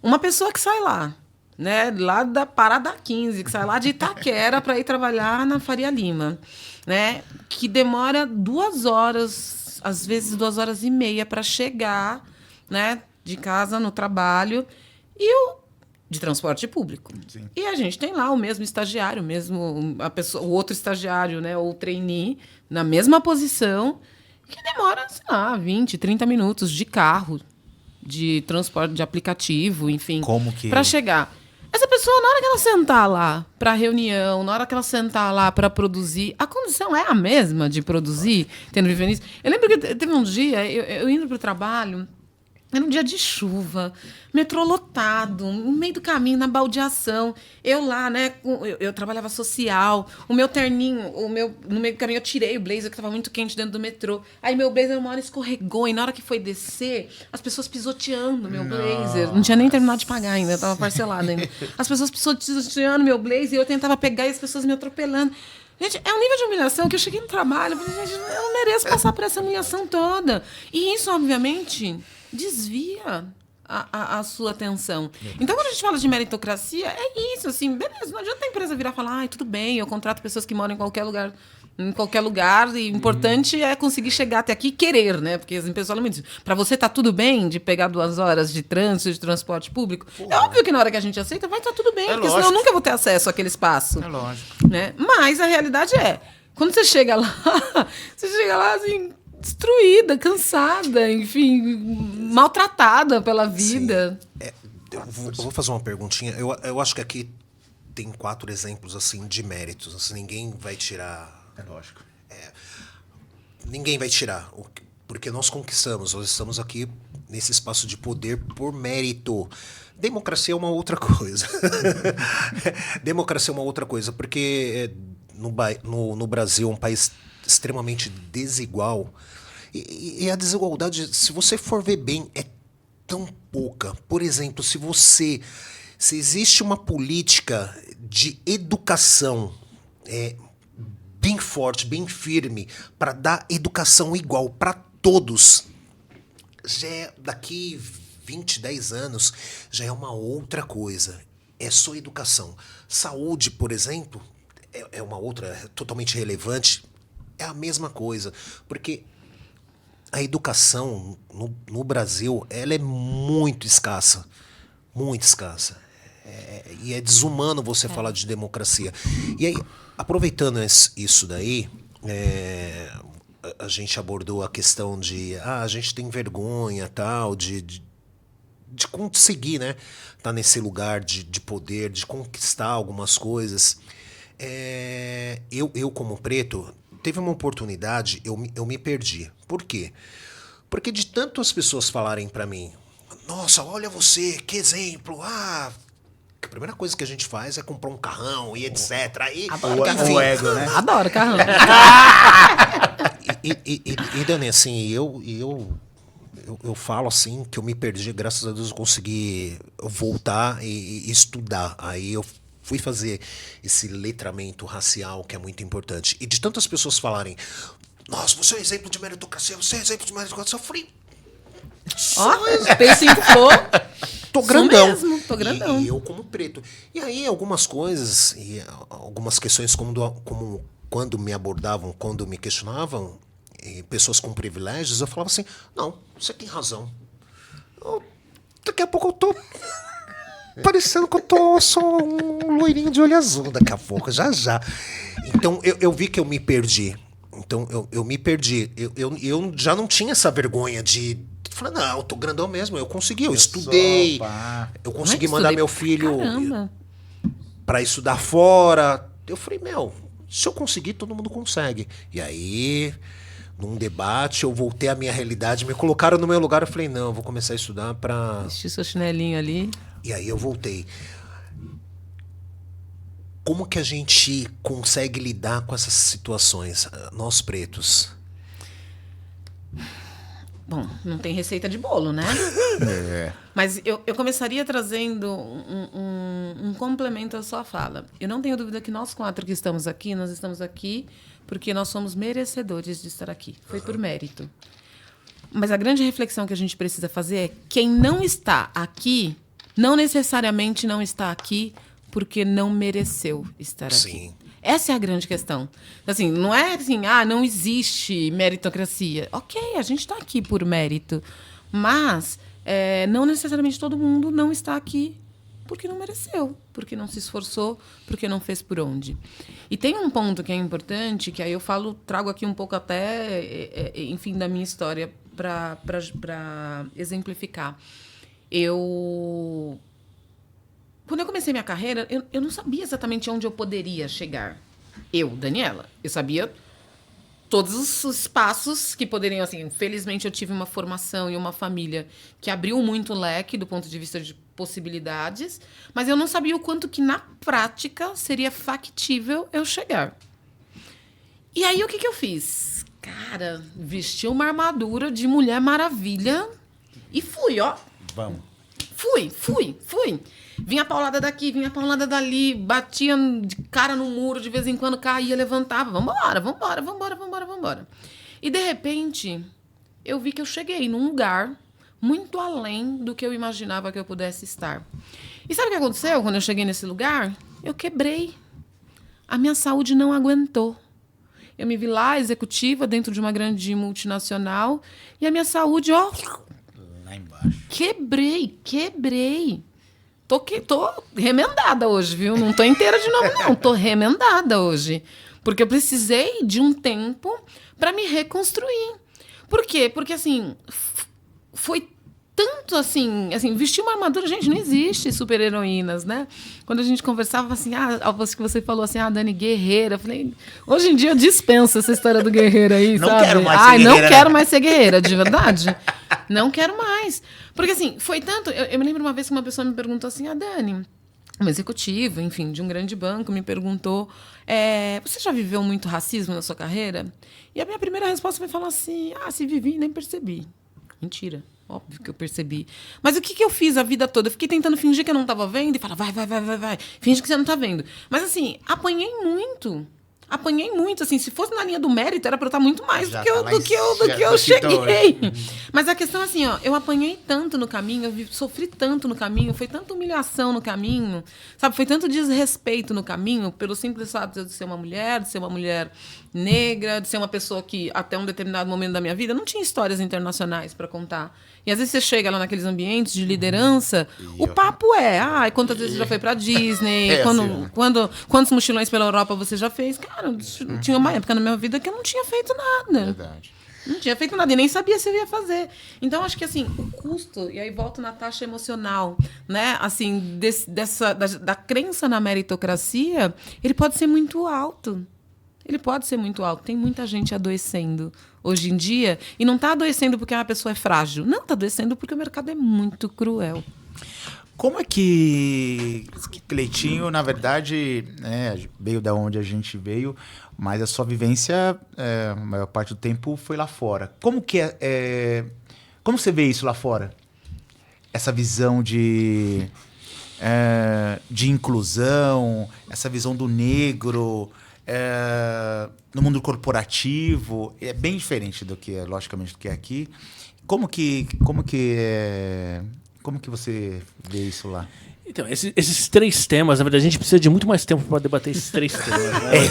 C: Uma pessoa que sai lá, né, lá da Parada 15, que sai lá de Itaquera para ir trabalhar na Faria Lima, né, que demora 2 horas, às vezes 2 horas e meia para chegar, né, de casa no trabalho, de transporte público.
B: Sim.
C: E a gente tem lá o mesmo estagiário, o outro estagiário, né, ou trainee, na mesma posição, que demora, sei lá, 20, 30 minutos de carro, de transporte, de aplicativo, enfim, para chegar. Essa pessoa, na hora que ela sentar lá para reunião, na hora que ela sentar lá para produzir, a condição é a mesma de produzir, tendo vivido isso. Eu lembro que teve um dia, eu indo para o trabalho, era um dia de chuva, metrô lotado, no meio do caminho, na baldeação. Eu lá, né, eu trabalhava social, o meu terninho, no meio do caminho eu tirei o blazer, que estava muito quente dentro do metrô. Aí meu blazer uma hora escorregou, e na hora que foi descer, as pessoas pisoteando meu blazer. Não tinha nem terminado de pagar ainda, estava parcelado ainda. As pessoas pisoteando meu blazer, e eu tentava pegar e as pessoas me atropelando. Gente, é um nível de humilhação que eu cheguei no trabalho, eu falei, gente, eu não mereço passar por essa humilhação toda. E isso, obviamente, desvia a sua atenção. Então, quando a gente fala de meritocracia, é isso, assim, beleza, não adianta a empresa virar e falar, tudo bem, eu contrato pessoas que moram em qualquer lugar, e o importante é conseguir chegar até aqui e querer, né? Porque as empresas falam muito isso. Para você tá tudo bem de pegar 2 horas de trânsito, de transporte público? É óbvio que na hora que a gente aceita, vai estar tudo bem, porque senão eu nunca vou ter acesso àquele espaço.
B: É lógico.
C: Né? Mas a realidade quando você chega lá assim, destruída, cansada, enfim, maltratada pela vida.
D: Eu vou fazer uma perguntinha. Eu acho que aqui tem 4 exemplos assim de méritos. Assim, ninguém vai tirar.
B: É lógico.
D: Ninguém vai tirar. Porque nós conquistamos. Nós estamos aqui nesse espaço de poder por mérito. Democracia é uma outra coisa. Democracia é uma outra coisa. Porque no Brasil é um país extremamente desigual. E a desigualdade, se você for ver bem, é tão pouca. Por exemplo, se existe uma política de educação bem forte, bem firme, para dar educação igual para todos, daqui 20, 10 anos, já é uma outra coisa. É só educação. Saúde, por exemplo, é uma outra totalmente relevante. É a mesma coisa. Porque a educação no Brasil, ela é muito escassa. Muito escassa. E é desumano você falar de democracia. E aí, aproveitando isso daí, a gente abordou a questão de a gente tem vergonha, tal, de conseguir, né, tá nesse lugar de poder, de conquistar algumas coisas. Eu, como preto, teve uma oportunidade, eu me perdi. Por quê? Porque de tanto as pessoas falarem pra mim, nossa, olha você, que exemplo, a primeira coisa que a gente faz é comprar um carrão e etc.
B: O ego, né?
C: Adoro carrão.
D: E Dani, assim, eu falo assim que eu me perdi, graças a Deus eu consegui voltar e estudar. Aí eu fui fazer esse letramento racial, que é muito importante. E de tantas pessoas falarem, nossa, você é um exemplo de meritocracia, você é um exemplo de meritocracia, eu falei,
C: Peito inflou.
D: tô grandão.
C: Mesmo, tô grandão.
D: E eu como preto. E aí algumas coisas, e algumas questões como quando me abordavam, quando me questionavam, pessoas com privilégios, eu falava assim, não, você tem razão. Daqui a pouco eu tô parecendo que eu tô só um loirinho de olho azul daqui a pouco, já. Então eu vi que eu me perdi. Então eu me perdi. Eu já não tinha essa vergonha de falar, não, eu tô grandão mesmo, eu consegui, eu estudei, eu consegui mandar meu filho pra estudar fora. Eu falei, se eu conseguir, todo mundo consegue. E aí, num debate, eu voltei à minha realidade, me colocaram no meu lugar, eu falei, não, eu vou começar a estudar pra...
C: Vestir seu chinelinho ali.
D: E aí eu voltei. Como que a gente consegue lidar com essas situações, nós pretos?
C: Bom, não tem receita de bolo, né? Mas eu começaria trazendo um complemento à sua fala. Eu não tenho dúvida que nós 4 que estamos aqui, nós estamos aqui porque nós somos merecedores de estar aqui. Foi por mérito. Mas a grande reflexão que a gente precisa fazer é quem não está aqui, não necessariamente não está aqui porque não mereceu estar aqui.
D: Sim.
C: Essa é a grande questão. Assim, não é assim, não existe meritocracia. Ok, a gente está aqui por mérito. Mas não necessariamente todo mundo não está aqui porque não mereceu, porque não se esforçou, porque não fez por onde. E tem um ponto que é importante, que aí eu trago aqui um pouco até, enfim, da minha história para exemplificar. Quando eu comecei minha carreira, eu não sabia exatamente onde eu poderia chegar. Eu, Daniela. Eu sabia todos os passos que poderiam, assim... Felizmente, eu tive uma formação e uma família que abriu muito o leque do ponto de vista de possibilidades, mas eu não sabia o quanto que, na prática, seria factível eu chegar. E aí, o que eu fiz? Cara, vesti uma armadura de Mulher Maravilha e fui, ó.
B: Vamos.
C: Fui. Vinha a paulada daqui, vinha a paulada dali, batia de cara no muro, de vez em quando caía, levantava. Vambora. E, de repente, eu vi que eu cheguei num lugar muito além do que eu imaginava que eu pudesse estar. E sabe o que aconteceu quando eu cheguei nesse lugar? Eu quebrei. A minha saúde não aguentou. Eu me vi lá, executiva, dentro de uma grande multinacional, e a minha saúde, ó...
B: Lá embaixo.
C: Quebrei. Tô remendada hoje, viu? Não tô inteira de novo, não. Tô remendada hoje. Porque eu precisei de um tempo para me reconstruir. Por quê? Porque, assim, foi tanto, assim, vestir uma armadura... Gente, não existe super-heroínas, né? Quando a gente conversava, assim, que você falou assim, Dani, guerreira. Eu falei, hoje em dia eu dispenso essa história do guerreiro aí,
B: não
C: sabe?
B: Quero mais ser guerreira,
C: não quero mais ser guerreira, de verdade. Não quero mais. Porque, assim, foi tanto... Eu me lembro uma vez que uma pessoa me perguntou assim, Dani, uma executiva, enfim, de um grande banco, me perguntou, você já viveu muito racismo na sua carreira? E a minha primeira resposta foi falar assim, se vivi, nem percebi. Mentira. Óbvio que eu percebi. Mas o que eu fiz a vida toda? Eu fiquei tentando fingir que eu não estava vendo e falar, vai. Finge que você não está vendo. Mas, assim, apanhei muito. apanhei muito, assim, se fosse na linha do mérito, era para eu estar muito mais do
B: Já
C: que eu,
B: tá
C: do
B: lá
C: que eu,
B: em-
C: do
B: já
C: que eu
B: tá aqui, então,
C: cheguei. Mas a questão, assim, ó, eu apanhei tanto no caminho, sofri tanto no caminho, foi tanta humilhação no caminho, sabe? Foi tanto desrespeito no caminho, pelo simples fato de ser uma mulher negra, de ser uma pessoa que, até um determinado momento da minha vida, não tinha histórias internacionais para contar. E às vezes você chega lá naqueles ambientes de liderança, o papo é, quantas vezes você já foi pra Disney, quantos mochilões pela Europa você já fez? Cara, tinha uma época na minha vida que eu não tinha feito nada.
B: Verdade.
C: Não tinha feito nada e nem sabia se eu ia fazer. Então, acho que assim, o custo, e aí volto na taxa emocional, né? Assim, da crença na meritocracia, ele pode ser muito alto. Ele pode ser muito alto. Tem muita gente adoecendo hoje em dia, e não está adoecendo porque a pessoa é frágil. Não, está adoecendo porque o mercado é muito cruel.
B: Como é que Cleitinho, na verdade, veio da onde a gente veio, mas a sua vivência, a maior parte do tempo, foi lá fora. Como que como você vê isso lá fora? Essa visão de inclusão, essa visão do negro, no mundo corporativo, é bem diferente do que logicamente, do que é aqui. Como que você vê isso lá?
A: Então, esses três temas, na verdade, a gente precisa de muito mais tempo para debater esses três temas. Né?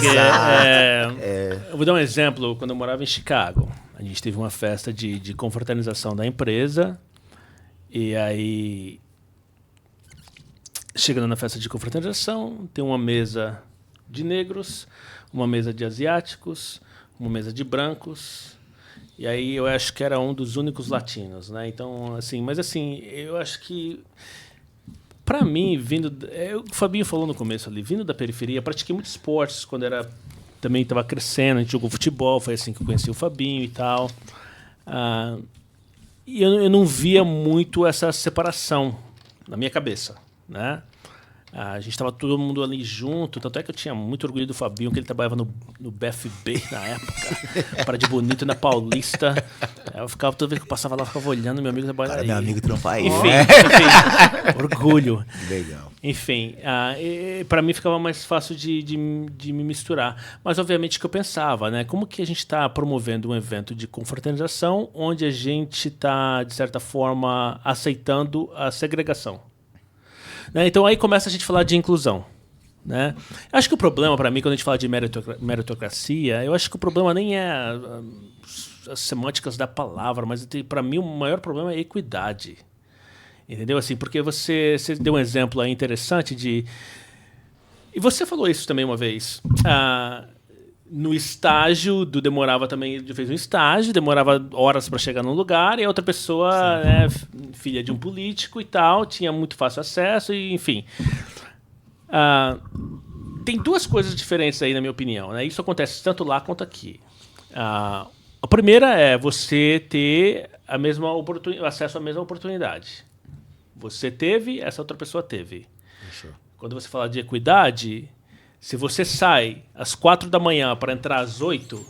A: Eu vou dar um exemplo. Quando eu morava em Chicago, a gente teve uma festa de confraternização da empresa. E aí, chegando na festa de confraternização, tem uma mesa de negros, uma mesa de asiáticos, uma mesa de brancos. E aí eu acho que era um dos únicos latinos, né? Então, assim, mas assim, eu acho que para mim, o Fabinho falou no começo ali, vindo da periferia, pratiquei muitos esportes quando também estava crescendo, a gente jogou futebol, foi assim que eu conheci o Fabinho e tal. E eu não via muito essa separação na minha cabeça, né? A gente estava todo mundo ali junto, tanto é que eu tinha muito orgulho do Fabinho, que ele trabalhava no BFB na época, para de bonito na Paulista. Eu ficava, toda vez que eu passava lá, eu ficava olhando, meu amigo trabalhava aí.
B: Meu amigo trampa aí.
A: Enfim, orgulho.
B: Legal.
A: Enfim, para mim ficava mais fácil de me misturar. Mas, obviamente, que eu pensava, né? Como que a gente está promovendo um evento de confraternização onde a gente está, de certa forma, aceitando a segregação? Né? Então, aí começa a gente falar de inclusão. Né? Acho que o problema, para mim, quando a gente fala de meritocracia, eu acho que o problema nem é as semânticas da palavra, mas, para mim, o maior problema é a equidade. Entendeu? Assim, porque você deu um exemplo aí interessante de... E você falou isso também uma vez. No estágio, demorava também, ele fez um estágio, demorava horas para chegar num lugar, e a outra pessoa, né, filha de um político e tal, tinha muito fácil acesso, e, enfim. Tem duas coisas diferentes aí, na minha opinião. Né? Isso acontece tanto lá quanto aqui. A primeira é você ter acesso à mesma oportunidade. Você teve, essa outra pessoa teve.
B: Fechou.
A: Quando você fala de equidade, se você sai às 4 da manhã para entrar às 8,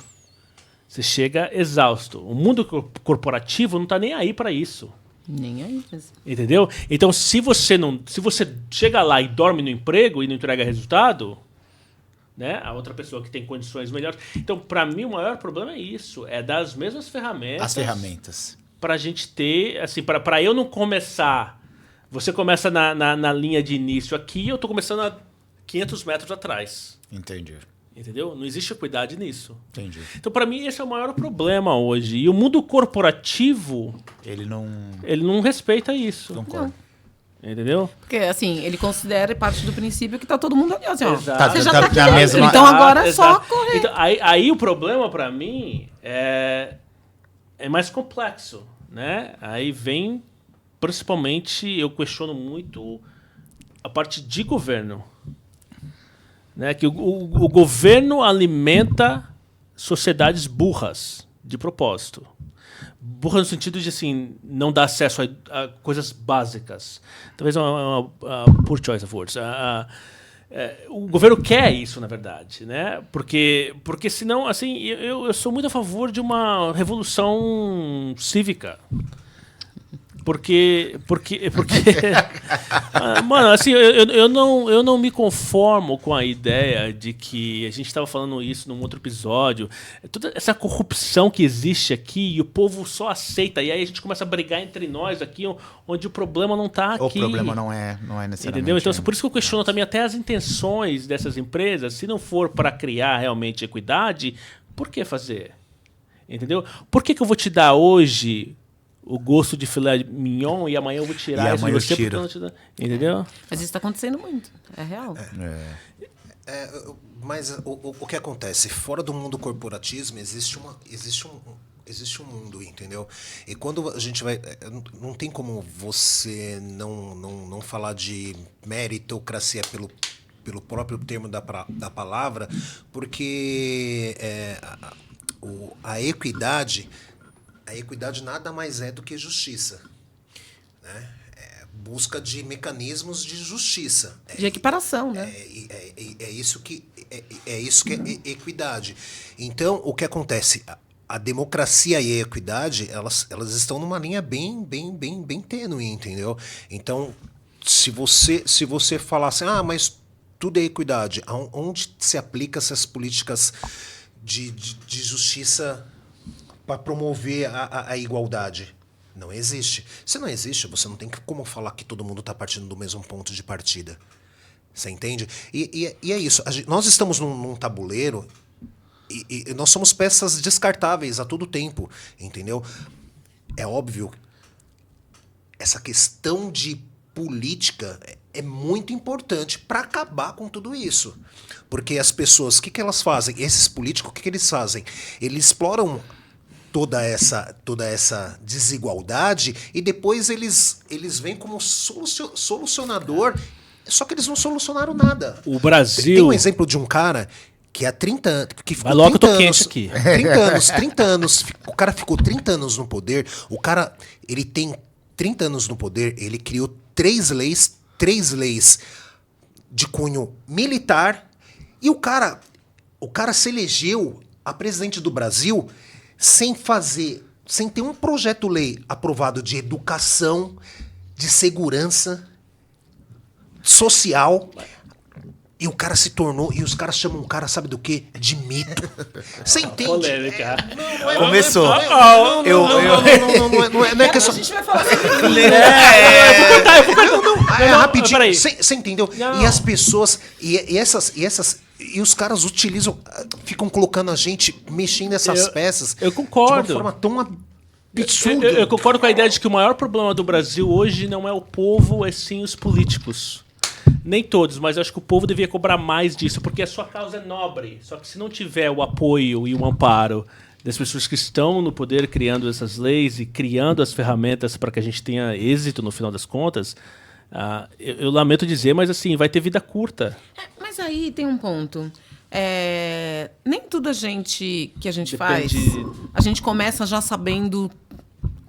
A: você chega exausto. O mundo corporativo não está nem aí para isso.
C: Nem aí mesmo.
A: Entendeu? Então, se você chega lá e dorme no emprego e não entrega resultado, né, a outra pessoa que tem condições melhores. Então, para mim, o maior problema é isso. É dar as mesmas ferramentas.
B: As ferramentas.
A: Para a gente ter, assim, para eu não começar... Você começa na linha de início aqui, eu estou começando a 500 metros atrás.
B: Entendi.
A: Entendeu? Não existe equidade nisso.
B: Entendi.
A: Então, para mim, esse é o maior problema hoje. E o mundo corporativo...
B: Ele
A: não respeita isso.
B: concorda.
A: Entendeu?
C: Porque, assim, ele considera parte do princípio que tá todo mundo ali, assim, ó.
A: Exato.
C: Você já
B: Tá
C: tá aqui
B: na
C: dentro,
B: mesma-
C: então agora é só
A: Exato.
C: correr.
A: Então, aí o problema, para mim, é mais complexo. Né? Aí vem, principalmente, eu questiono muito a parte de governo. Né? Que o governo alimenta sociedades burras, de propósito. Burra no sentido de assim, não dar acesso a coisas básicas. Talvez uma poor choice of words. O governo quer isso, na verdade, né? Porque senão, assim, eu sou muito a favor de uma revolução cívica. Porque mano, assim, eu não me conformo com a ideia de que a gente estava falando isso num outro episódio, toda essa corrupção que existe aqui e o povo só aceita, e aí a gente começa a brigar entre nós aqui, onde o problema não está aqui.
B: O problema não é necessariamente.
A: Entendeu? Então, por isso que eu questiono também até as intenções dessas empresas. Se não for para criar realmente equidade, por que fazer? Entendeu? Por que eu vou te dar hoje o gosto de filé mignon e amanhã eu vou tirar isso de você porque eu não te dou? Entendeu?
C: Mas isso está acontecendo muito. É real.
D: Mas o que acontece? Fora do mundo corporatismo existe um mundo, entendeu? E quando a gente vai... Não tem como você não falar de meritocracia pelo próprio termo da palavra, porque a equidade nada mais é do que justiça, né? Busca de mecanismos de justiça.
C: De equiparação, né?
D: É isso que é equidade. Então, o que acontece? A democracia e a equidade, elas estão numa linha bem tênue, entendeu? Então, se você falar assim, mas tudo é equidade, onde se aplica essas políticas de justiça para promover a igualdade? Não existe. Se não existe, você não tem como falar que todo mundo está partindo do mesmo ponto de partida. Você entende? E é isso. Nós estamos num tabuleiro e nós somos peças descartáveis a todo tempo, entendeu? É óbvio, essa questão de política é muito importante para acabar com tudo isso. Porque as pessoas, o que elas fazem? Esses políticos, o que eles fazem? Eles exploram toda essa desigualdade e depois eles vêm como solucionador, só que eles não solucionaram nada.
A: O Brasil...
D: Tem um exemplo de um cara que há 30 anos... Que ficou
A: vai logo,
D: 30
A: eu tô
D: anos,
A: quente aqui.
D: 30 anos, o cara ficou 30 anos no poder, o cara, ele tem 30 anos no poder, ele criou 3 leis de cunho militar e o cara se elegeu a presidente do Brasil sem ter um projeto-lei aprovado de educação, de segurança social, e o cara se tornou, e os caras chamam o cara, sabe do quê? De mito. Você entende?
A: Polêmica.
B: Começou.
D: Não é que
C: A gente vai falar sobre
A: Eu vou cortar.
D: rapidinho. Você entendeu?
A: Não.
D: E as pessoas, e os caras utilizam, ficam colocando a gente, mexendo essas peças.
A: Eu concordo.
D: De uma forma tão absurda.
A: Eu concordo com a ideia de que o maior problema do Brasil hoje não é o povo, é sim os políticos. Nem todos, mas eu acho que o povo devia cobrar mais disso, porque a sua causa é nobre. Só que se não tiver o apoio e o amparo das pessoas que estão no poder criando essas leis e criando as ferramentas para que a gente tenha êxito no final das contas, eu lamento dizer, mas assim, vai ter vida curta.
C: Mas aí tem um ponto. Nem tudo que a gente
A: Depende...
C: faz, a gente começa já sabendo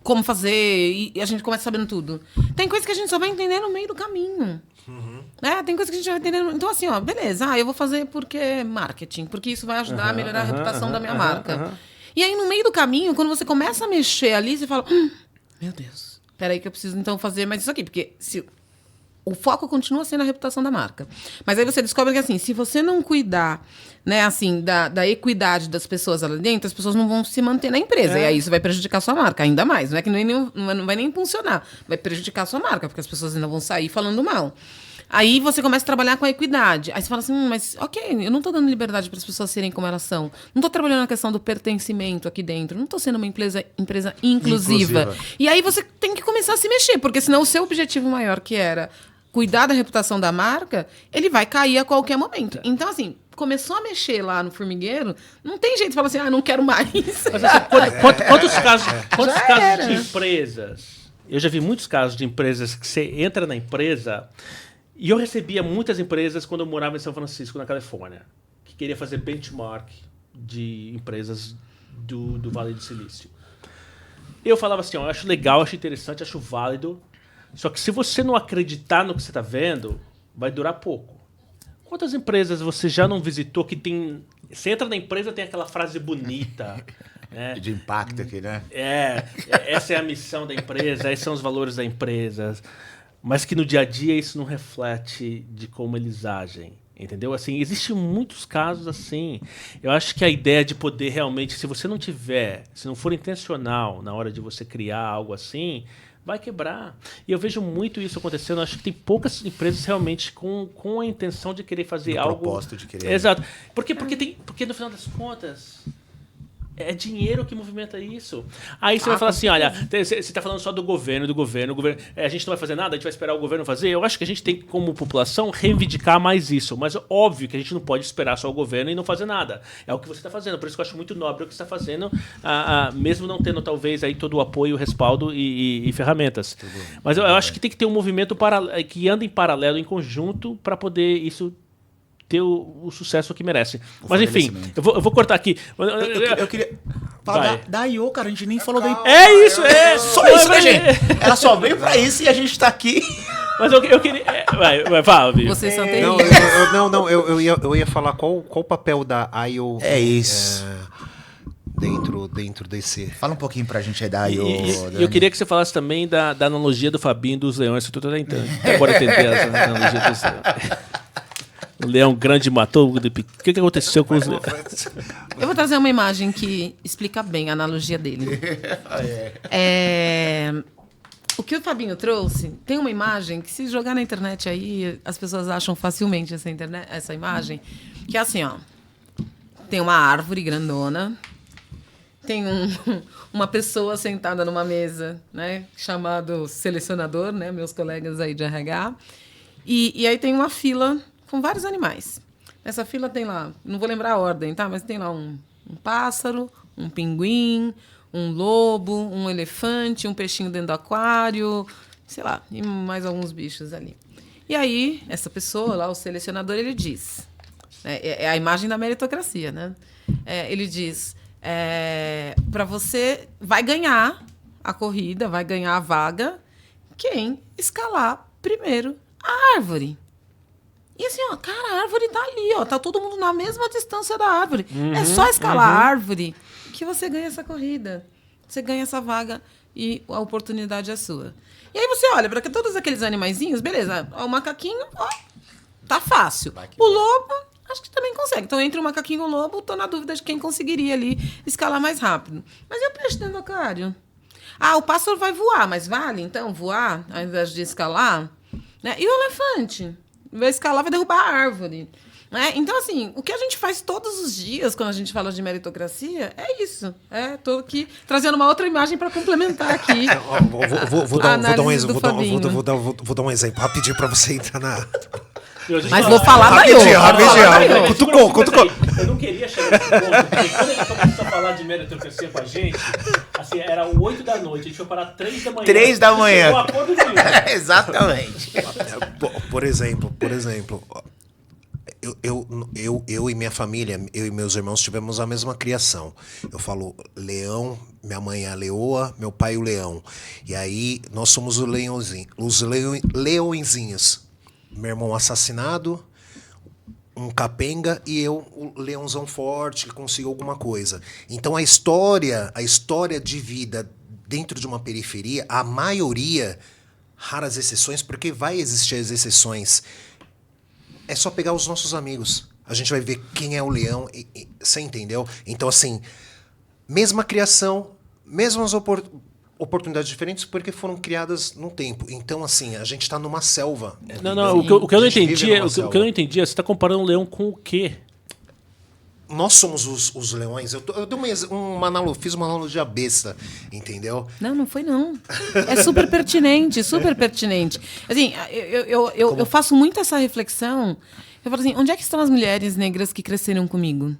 C: como fazer e a gente começa sabendo tudo. Tem coisa que a gente só vai entender no meio do caminho. Tem coisa que a gente vai entender. Então, assim, beleza, eu vou fazer porque é marketing, porque isso vai ajudar a melhorar a reputação da minha marca. E aí, no meio do caminho, quando você começa a mexer ali, você fala: meu Deus, peraí que eu preciso então fazer mais isso aqui, porque o foco continua sendo a reputação da marca. Mas aí você descobre que, assim, se você não cuidar, né, assim, da equidade das pessoas lá dentro, as pessoas não vão se manter na empresa. E aí isso vai prejudicar a sua marca, ainda mais. Não é que não vai nem funcionar. Vai prejudicar a sua marca, porque as pessoas ainda vão sair falando mal. Aí você começa a trabalhar com a equidade. Aí você fala assim, mas ok, eu não estou dando liberdade para as pessoas serem como elas são. Não estou trabalhando na questão do pertencimento aqui dentro. Não estou sendo uma empresa inclusiva. E aí você tem que começar a se mexer, porque senão o seu objetivo maior, que era cuidar da reputação da marca, ele vai cair a qualquer momento. Então, assim, começou a mexer lá no formigueiro, não tem jeito de falar assim, não quero mais.
A: Mas, assim, quantos casos de empresas... Eu já vi muitos casos de empresas que você entra na empresa... E eu recebia muitas empresas quando eu morava em São Francisco, na Califórnia, que queria fazer benchmark de empresas do Vale do Silício. Eu falava assim, eu acho legal, acho interessante, acho válido, só que se você não acreditar no que você está vendo, vai durar pouco. Quantas empresas você já não visitou que tem... Você entra na empresa, tem aquela frase bonita,
B: de impacto aqui, né?
A: Essa é a missão da empresa, esses são os valores da empresa. Mas que no dia a dia isso não reflete de como eles agem. Entendeu? Assim, existem muitos casos assim. Eu acho que a ideia de poder realmente, se você não tiver, se não for intencional na hora de você criar algo assim, vai quebrar. E eu vejo muito isso acontecendo. Eu acho que tem poucas empresas realmente com a intenção de querer fazer algo.
B: Propósito de querer.
A: Exato. Porque no final das contas é dinheiro que movimenta isso. Aí você vai falar assim, olha, você está falando só do governo, a gente não vai fazer nada, a gente vai esperar o governo fazer. Eu acho que a gente tem, como população, reivindicar mais isso. Mas óbvio que a gente não pode esperar só o governo e não fazer nada. É o que você está fazendo. Por isso que eu acho muito nobre o que você está fazendo, mesmo não tendo, talvez, aí todo o apoio, o respaldo e ferramentas. Mas eu acho que tem que ter um movimento que anda em paralelo, em conjunto, para poder isso ter o sucesso que merece. Mas enfim, eu vou cortar aqui.
B: Eu queria falar da I.O., cara, a gente nem falou da I.O.
A: É isso,
B: só isso, né, gente? Ela só veio pra isso e a gente tá aqui.
A: Mas eu queria... Vai, fala, Viu.
C: Vocês são terríveis.
D: Eu ia falar qual o papel da I.O.
B: É isso.
D: Dentro desse...
B: Fala um pouquinho pra gente aí da I.O.
A: Eu queria que você falasse também da analogia do Fabinho dos leões. Eu tô tentando. Agora eu tentei essa analogia dos leões. O leão grande matou. O que aconteceu com os leões?
C: Eu vou trazer uma imagem que explica bem a analogia dele. O que o Fabinho trouxe, tem uma imagem que, se jogar na internet aí, as pessoas acham facilmente essa imagem, que é assim, ó. Tem uma árvore grandona, tem uma pessoa sentada numa mesa, né, chamado selecionador, né, meus colegas aí de RH, e aí tem uma fila com vários animais. Nessa fila tem lá, não vou lembrar a ordem, tá? Mas tem lá um pássaro, um pinguim, um lobo, um elefante, um peixinho dentro do aquário, sei lá, e mais alguns bichos ali. E aí, essa pessoa lá, o selecionador, ele diz... É a imagem da meritocracia, né? Ele diz... para você, vai ganhar a corrida, vai ganhar a vaga, quem escalar primeiro a árvore. E assim, ó, cara, a árvore tá ali, ó, tá todo mundo na mesma distância da árvore. É só escalar a árvore que você ganha essa corrida. Você ganha essa vaga e a oportunidade é sua. E aí você olha para todos aqueles animaizinhos, beleza, ó, o macaquinho, ó, tá fácil. O lobo, acho que também consegue. Então, entre o macaquinho e o lobo, tô na dúvida de quem conseguiria ali escalar mais rápido. Mas e o peixe dentro do aquário? Ah, o pássaro vai voar, mas vale, então, voar ao invés de escalar? Né? E o elefante? Vai escalar, vai derrubar a árvore. Né? Então, assim, o que a gente faz todos os dias quando a gente fala de meritocracia é isso. Estou aqui trazendo uma outra imagem para complementar aqui.
D: Vou dar um exemplo rapidinho para você entrar na...
C: Mas vou falar da
D: rapidinho. Cutucou.
A: Eu não queria chegar nesse ponto, porque quando ele começou a falar de meritocracia com a gente, assim, era 8 da noite, a gente foi parar 3 da manhã.
B: 3 da manhã.
A: Chegou a acordo nenhum.
B: Exatamente.
D: Por exemplo, eu e minha família, eu e meus irmãos tivemos a mesma criação. Eu falo leão, minha mãe é a leoa, meu pai o leão. E aí nós somos os leõezinhos. Meu irmão assassinado, um capenga e eu, o leãozão forte, que conseguiu alguma coisa. Então a história de vida dentro de uma periferia, a maioria, raras exceções, porque vai existir as exceções, é só pegar os nossos amigos. A gente vai ver quem é o leão, você entendeu? Então, assim, mesma criação, mesmas oportunidades diferentes, porque foram criadas no tempo. Então, assim, a gente está numa selva.
A: Não, o que eu não entendi é, você está comparando o leão com o quê?
D: Nós somos os leões. Eu dei fiz uma analogia besta, entendeu?
C: Não foi não. É super pertinente, super pertinente. Assim, eu faço muito essa reflexão. Eu falo assim, onde é que estão as mulheres negras que cresceram comigo?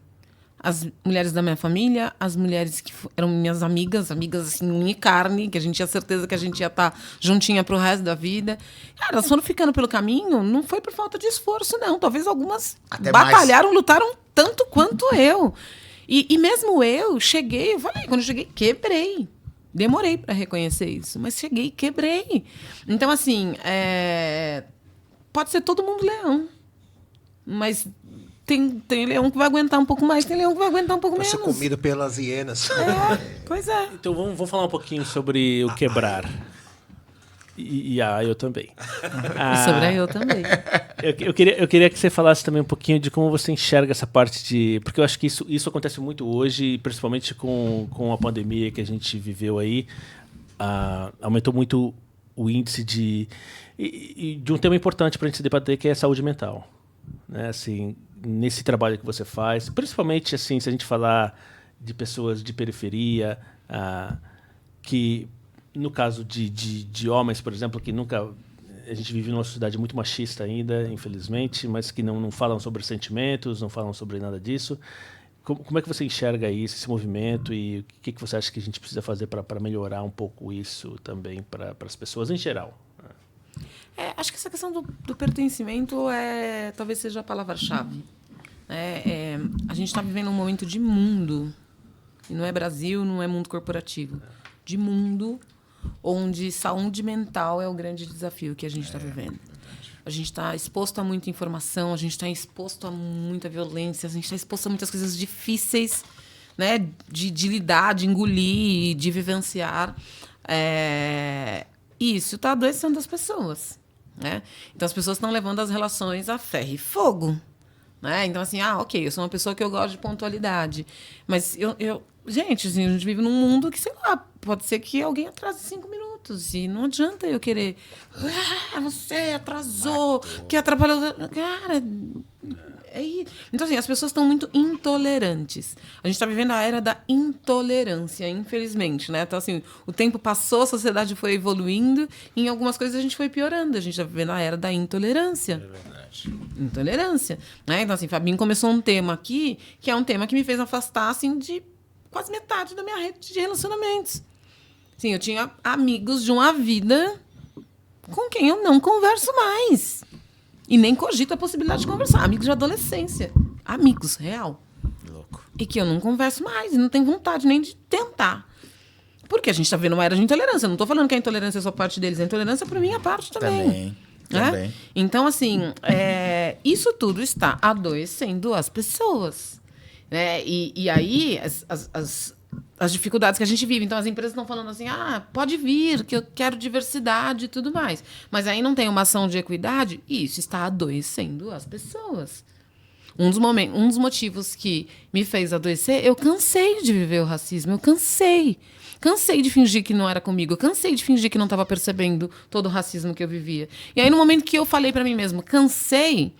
C: As mulheres da minha família, as mulheres que eram minhas amigas assim, unha e carne, que a gente tinha certeza que a gente ia estar juntinha pro resto da vida. Cara, elas foram ficando pelo caminho, não foi por falta de esforço, não. Talvez algumas até batalharam, mais. Lutaram tanto quanto eu. E mesmo eu cheguei, quando eu cheguei, quebrei. Demorei para reconhecer isso, mas cheguei e quebrei. Então, assim, pode ser todo mundo leão, mas tem leão que vai aguentar um pouum mais, tem leão que vai aguentar um pouco
D: Vai
C: menos.
D: ser comido pelas hienas.
C: Pois é.
A: Então vamos falar um pouquinho sobre o quebrar. E eu também.
C: E sobre a eu também.
A: Eu queria que você falasse também um pouquinho de como você enxerga essa parte de... Porque eu acho que isso acontece muito hoje, principalmente com a pandemia que a gente viveu aí. Aumentou muito o índice de um tema importante para a gente se debater, que é a saúde mental. Né? Assim, nesse trabalho que você faz, principalmente assim, se a gente falar de pessoas de periferia, que... No caso de homens, por exemplo, que nunca... A gente vive numa sociedade muito machista ainda, infelizmente, mas que não falam sobre sentimentos, não falam sobre nada disso. Como é que você enxerga isso, esse movimento, e o que você acha que a gente precisa fazer para melhorar um pouco isso também para as pessoas em geral?
C: Acho que essa questão do pertencimento talvez seja a palavra-chave. A gente está vivendo um momento de mundo, e não é Brasil, não é mundo corporativo, de mundo onde saúde mental é o grande desafio que a gente está vivendo. A gente está exposto a muita informação, a gente está exposto a muita violência, a gente está exposto a muitas coisas difíceis, né, de lidar, de engolir, de vivenciar. E isso está adoecendo as pessoas. Né? Então, as pessoas estão levando as relações a ferro e fogo. Né? Então, assim, ok, eu sou uma pessoa que eu gosto de pontualidade, mas gente, assim, a gente vive num mundo que, sei lá, pode ser que alguém atrase 5 minutos. E não adianta eu querer... você atrasou, que atrapalhou... Cara, então, assim, as pessoas estão muito intolerantes. A gente está vivendo a era da intolerância, infelizmente, né? Então, assim, o tempo passou, a sociedade foi evoluindo, e em algumas coisas a gente foi piorando. A gente está vivendo a era da intolerância.
B: É verdade.
C: Intolerância. Né? Então, assim, Fabinho começou um tema aqui, que é um tema que me fez afastar, assim, de quase metade da minha rede de relacionamentos. Sim, eu tinha amigos de uma vida com quem eu não converso mais. E nem cogito a possibilidade de conversar. Amigos de adolescência. Amigos, real.
B: Louco.
C: E que eu não converso mais. E não tenho vontade nem de tentar. Porque a gente está vendo uma era de intolerância. Eu não estou falando que a intolerância é só parte deles. A intolerância, para mim, é parte também.
B: Também.
C: Então, assim, isso tudo está adoecendo as pessoas. Né? E aí, as dificuldades que a gente vive. Então, as empresas estão falando assim, pode vir, que eu quero diversidade e tudo mais. Mas aí não tem uma ação de equidade, e isso está adoecendo as pessoas. Um dos motivos que me fez adoecer, eu cansei de viver o racismo, eu cansei. Cansei de fingir que não era comigo, eu cansei de fingir que não estava percebendo todo o racismo que eu vivia. E aí, no momento que eu falei para mim mesmo, cansei,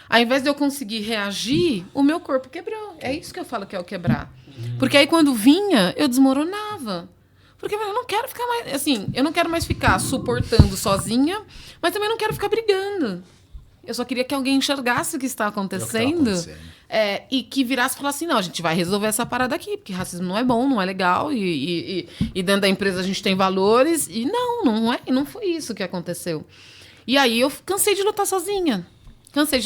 C: ao invés de eu conseguir reagir, o meu corpo quebrou. É isso que eu falo que é o quebrar. Porque aí, quando vinha, eu desmoronava. Porque eu não quero ficar mais... Assim, eu não quero mais ficar suportando sozinha, mas também não quero ficar brigando. Eu só queria que alguém enxergasse o que está acontecendo. E que virasse e falasse assim, não, a gente vai resolver essa parada aqui, porque racismo não é bom, não é legal, e dentro da empresa a gente tem valores. E não foi isso que aconteceu. E aí eu cansei de lutar sozinha. Cansei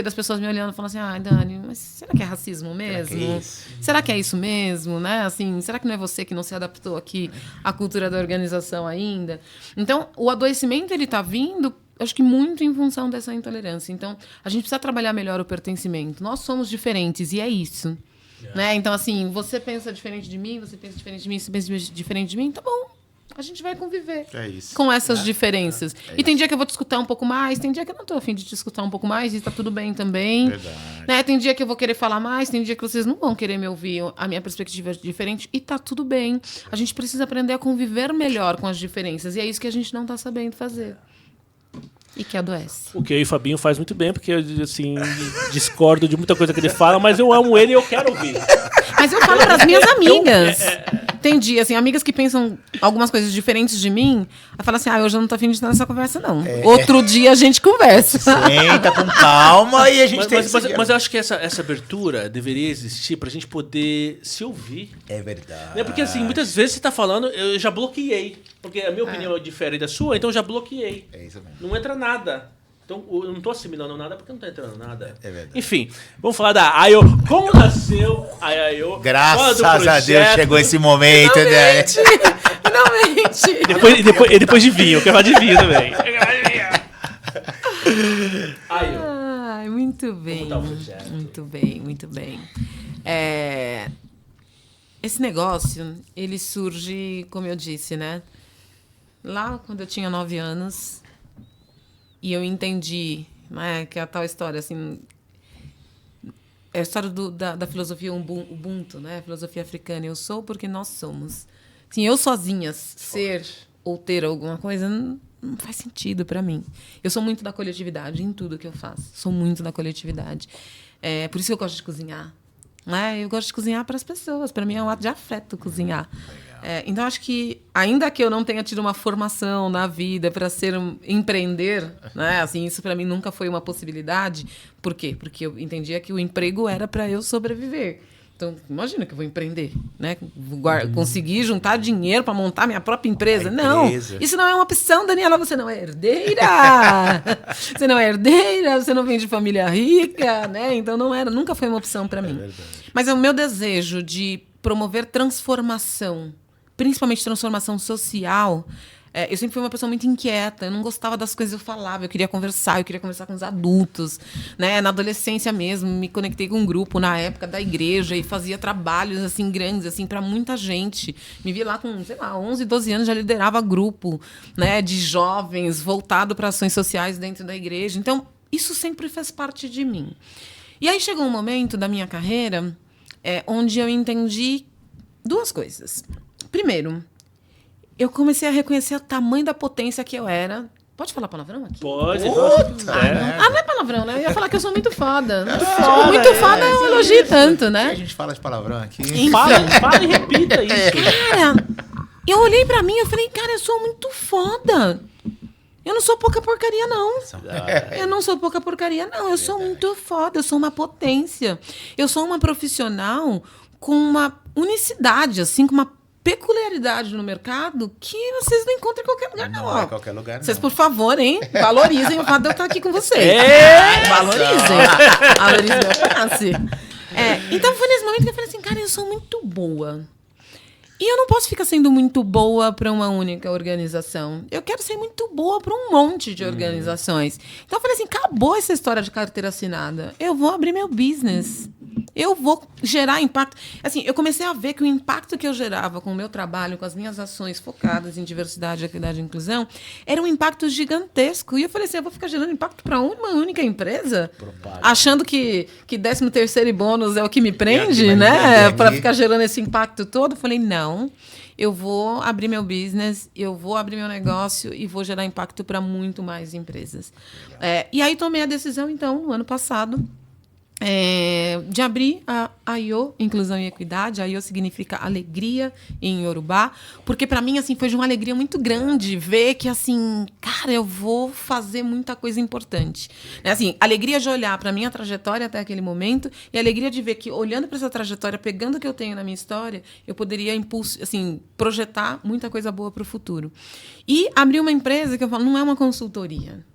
C: das pessoas me olhando e falando assim, Dani, mas será que é racismo mesmo? Será que é isso mesmo? Né? Assim, será que não é você que não se adaptou aqui à cultura da organização ainda? Então, o adoecimento ele está vindo, acho que muito em função dessa intolerância. Então, a gente precisa trabalhar melhor o pertencimento. Nós somos diferentes e é isso. Né? Então, assim, você pensa diferente de mim, você pensa diferente de mim, você pensa diferente de mim, tá bom. A gente vai conviver com essas diferenças. E tem dia que eu vou te escutar um pouco mais, tem dia que eu não estou a fim de te escutar um pouco mais, e está tudo bem também. Né? Tem dia que eu vou querer falar mais, tem dia que vocês não vão querer me ouvir, a minha perspectiva é diferente, e está tudo bem. A gente precisa aprender a conviver melhor com as diferenças, e é isso que a gente não está sabendo fazer. E que adoece.
A: O que eu e o Fabinho faz muito bem, porque eu, assim, discordo de muita coisa que ele fala, mas eu amo ele e eu quero ouvir.
C: Mas eu falo para as minhas amigas. Tem dia, assim, amigas que pensam algumas coisas diferentes de mim, ela fala assim, hoje eu não tô afim de estar nessa conversa, não. Outro dia a gente conversa.
B: Senta com calma e a gente
A: mas eu acho que essa abertura deveria existir pra gente poder se ouvir.
B: É verdade.
A: Né? Porque, assim, muitas vezes você tá falando, eu já bloqueei. Porque a minha opinião é diferente da sua, então eu já bloqueei.
B: É isso mesmo.
A: Não entra nada. Então, eu não tô assimilando nada porque não tá entrando nada.
B: É verdade.
A: Enfim, vamos falar da AIO. Como nasceu a AIO?
B: Graças a Deus chegou esse momento, né?
C: Finalmente!
A: E depois de vinho, eu quero falar de vinho também. AIO.
C: Muito bem.
A: Como tá o projeto?
C: Muito bem, muito bem. Esse negócio, ele surge, como eu disse, né? Lá quando eu tinha 9 anos, e eu entendi, né, que é a tal história, assim, é a história da filosofia Ubuntu, né? A filosofia africana. Eu sou porque nós somos. Assim, eu sozinha ser ou ter alguma coisa não faz sentido para mim. Eu sou muito da coletividade em tudo que eu faço. Sou muito da coletividade. Por isso que eu gosto de cozinhar. Eu gosto de cozinhar para as pessoas. Para mim é um ato de afeto cozinhar. Então, acho que, ainda que eu não tenha tido uma formação na vida para empreender, né? Assim, isso para mim nunca foi uma possibilidade. Por quê? Porque eu entendia que o emprego era para eu sobreviver. Então, imagina que eu vou empreender, né? Vou conseguir juntar dinheiro para montar minha própria empresa. Não, isso não é uma opção, Daniela. Você não é herdeira. Você não é herdeira, você não vem de família rica, né? Então, nunca foi uma opção para mim. Mas é o meu desejo de promover transformação, principalmente transformação social. Eu sempre fui uma pessoa muito inquieta, eu não gostava das coisas que eu falava, eu queria conversar com os adultos, né? Na adolescência mesmo, me conectei com um grupo na época da igreja e fazia trabalhos assim grandes assim para muita gente. Me vi lá com, 11, 12 anos, já liderava grupo, né, de jovens voltado para ações sociais dentro da igreja. Então, isso sempre fez parte de mim. E aí chegou um momento da minha carreira onde eu entendi duas coisas. Primeiro, eu comecei a reconhecer o tamanho da potência que eu era. Pode falar palavrão aqui?
A: Pode.
C: Não é palavrão, né? Eu ia falar que eu sou muito foda. Muito foda, eu elogio tanto, né?
B: A gente fala de palavrão aqui.
A: Fala e repita isso.
C: Cara, eu olhei pra mim e falei, cara, eu sou muito foda. Eu não sou pouca porcaria, não. Eu não sou pouca porcaria, não. Eu sou muito foda, eu sou uma potência. Eu sou uma profissional com uma unicidade, assim, com uma peculiaridade no mercado que vocês não encontram em qualquer lugar, não.
B: Não é qualquer lugar, não.
C: Vocês, por favor, hein? Valorizem o fato de eu estar aqui com vocês. Valorizem meu passe. Então, foi nesse momento que eu falei assim, cara, eu sou muito boa. E eu não posso ficar sendo muito boa para uma única organização. Eu quero ser muito boa para um monte de organizações. Então, eu falei assim, acabou essa história de carteira assinada. Eu vou abrir meu business. Eu vou gerar impacto. Assim, eu comecei a ver que o impacto que eu gerava com o meu trabalho, com as minhas ações focadas em diversidade, equidade e inclusão, era um impacto gigantesco. E eu falei assim, eu vou ficar gerando impacto para uma única empresa? Achando que 13º e bônus é o que me prende, né? Para ficar gerando esse impacto todo. Eu falei, não. Eu vou abrir meu business, eu vou abrir meu negócio e vou gerar impacto para muito mais empresas. E aí tomei a decisão, então, no ano passado, de abrir a AIO, Inclusão e Equidade. AIO significa alegria em Yorubá, porque para mim assim foi de uma alegria muito grande ver que assim, cara, eu vou fazer muita coisa importante. Assim, alegria de olhar para minha trajetória até aquele momento e alegria de ver que olhando para essa trajetória, pegando o que eu tenho na minha história, eu poderia projetar muita coisa boa para o futuro. E abrir uma empresa que eu falo, não é uma consultoria.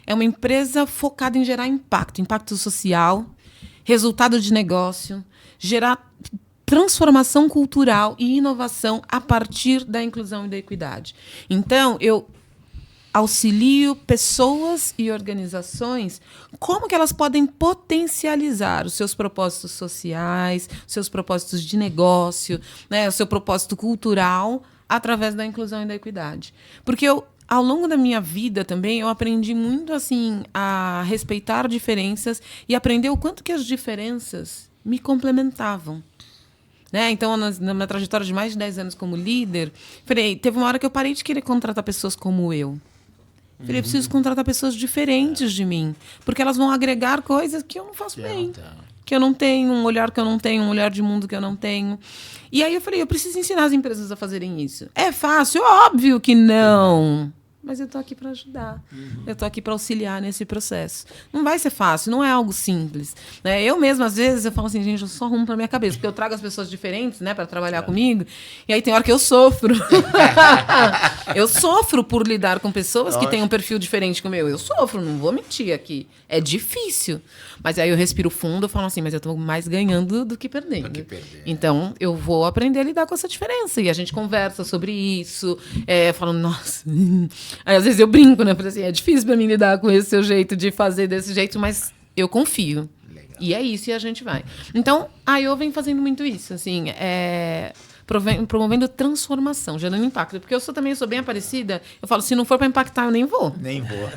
C: É uma empresa focada em gerar impacto social, resultado de negócio, gerar transformação cultural e inovação a partir da inclusão e da equidade. Então, eu auxilio pessoas e organizações como que elas podem potencializar os seus propósitos sociais, os seus propósitos de negócio, né, o seu propósito cultural através da inclusão e da equidade. Porque ao longo da minha vida também, eu aprendi muito assim a respeitar diferenças e aprender o quanto que as diferenças me complementavam. Né? Então, na minha trajetória de mais de 10 anos como líder, teve uma hora que eu parei de querer contratar pessoas como eu. Eu preciso contratar pessoas diferentes de mim, porque elas vão agregar coisas que eu não faço bem. Que eu não tenho, um olhar que eu não tenho, um olhar de mundo que eu não tenho. E aí eu falei, eu preciso ensinar as empresas a fazerem isso. É fácil? Óbvio que não. Mas eu estou aqui para ajudar. Eu estou aqui para auxiliar nesse processo. Não vai ser fácil, não é algo simples. Né? Eu mesma, às vezes, eu falo assim, gente, eu só arrumo para minha cabeça, porque eu trago as pessoas diferentes, né, para trabalhar comigo, e aí tem hora que eu sofro. Eu sofro por lidar com pessoas que têm um perfil diferente do meu. Eu sofro, não vou mentir aqui. É difícil. Mas aí eu respiro fundo e falo assim, mas eu estou mais ganhando do que perdendo. Então, eu vou aprender a lidar com essa diferença. E a gente conversa sobre isso, falando, nossa... Aí, às vezes, eu brinco, né? Porque, assim, é difícil para mim lidar com esse seu jeito de fazer desse jeito, mas eu confio. Legal. E é isso, e a gente vai. Então, a IO vem fazendo muito isso, assim, promovendo transformação, gerando impacto. Porque eu também sou bem Aparecida, eu falo, se não for para impactar, eu nem vou.
B: Nem vou.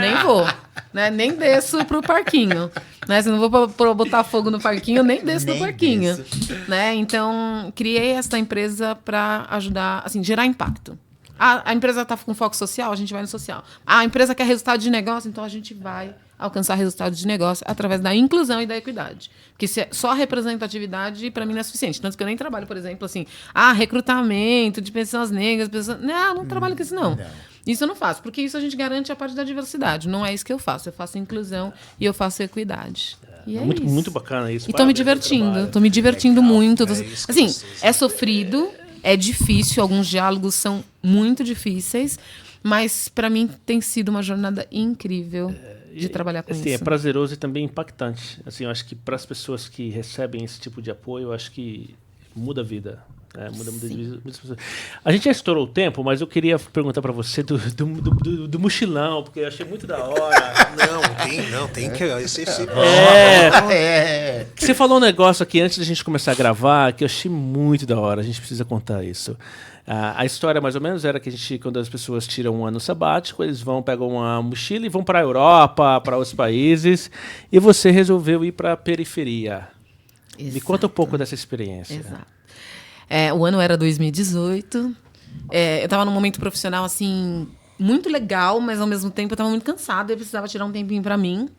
C: Nem vou. Né? Nem desço pro parquinho. Né? Se não vou pra botar fogo no parquinho, eu nem desço pro parquinho. Né? Então, criei essa empresa para ajudar, assim, gerar impacto. A empresa está com foco social, a gente vai no social. A empresa quer resultado de negócio, então a gente vai alcançar resultado de negócio através da inclusão e da equidade. Porque só a representatividade, para mim, não é suficiente. Tanto que eu nem trabalho, por exemplo, assim, recrutamento de pessoas negras. Não trabalho com isso, não. Isso eu não faço, porque isso a gente garante a parte da diversidade. Não é isso que eu faço. Eu faço inclusão e eu faço equidade. E é
A: muito,
C: isso.
A: Muito bacana isso.
C: E estou me divertindo. Estou me divertindo muito. Assim, é sofrido, é difícil. Alguns diálogos são muito difíceis. Mas, para mim, tem sido uma jornada incrível de trabalhar com
A: assim,
C: isso.
A: É prazeroso e também impactante. Assim, eu acho que para as pessoas que recebem esse tipo de apoio, eu acho que muda a vida. Muda de vida. A gente já estourou o tempo, mas eu queria perguntar para você do mochilão, porque eu achei muito da hora.
D: Tem que...
A: Você falou um negócio aqui antes da gente começar a gravar que eu achei muito da hora. A gente precisa contar isso. A história, mais ou menos, era que quando as pessoas tiram um ano sabático, eles pegam uma mochila e vão para a Europa, para outros países, e você resolveu ir para a periferia. Exato. Me conta um pouco dessa experiência.
C: Exato. O ano era 2018. Eu estava num momento profissional assim muito legal, mas ao mesmo tempo eu estava muito cansada. Eu precisava tirar um tempinho para mim.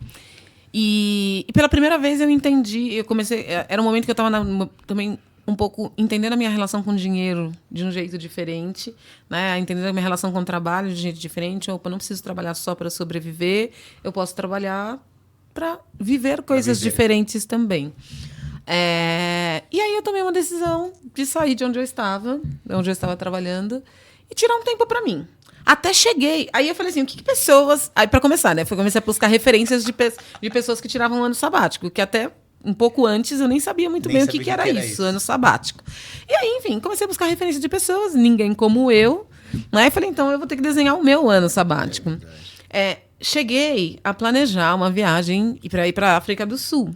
C: E pela primeira vez eu entendi. Eu comecei. Era um momento que eu estava também um pouco entendendo a minha relação com o dinheiro de um jeito diferente, né? Entendendo a minha relação com o trabalho de um jeito diferente. Eu não preciso trabalhar só para sobreviver. Eu posso trabalhar para viver coisas diferentes também. E aí eu tomei uma decisão de sair de onde eu estava trabalhando, e tirar um tempo para mim. Até cheguei. Aí eu falei assim, o que pessoas... Aí, para começar, né? Comecei a buscar referências de pessoas que tiravam um ano sabático, que até um pouco antes eu nem sabia muito bem o que era isso, ano sabático. E aí, enfim, comecei a buscar referências de pessoas, ninguém como eu. Né? E falei, então eu vou ter que desenhar o meu ano sabático. Cheguei a planejar uma viagem para ir para a África do Sul.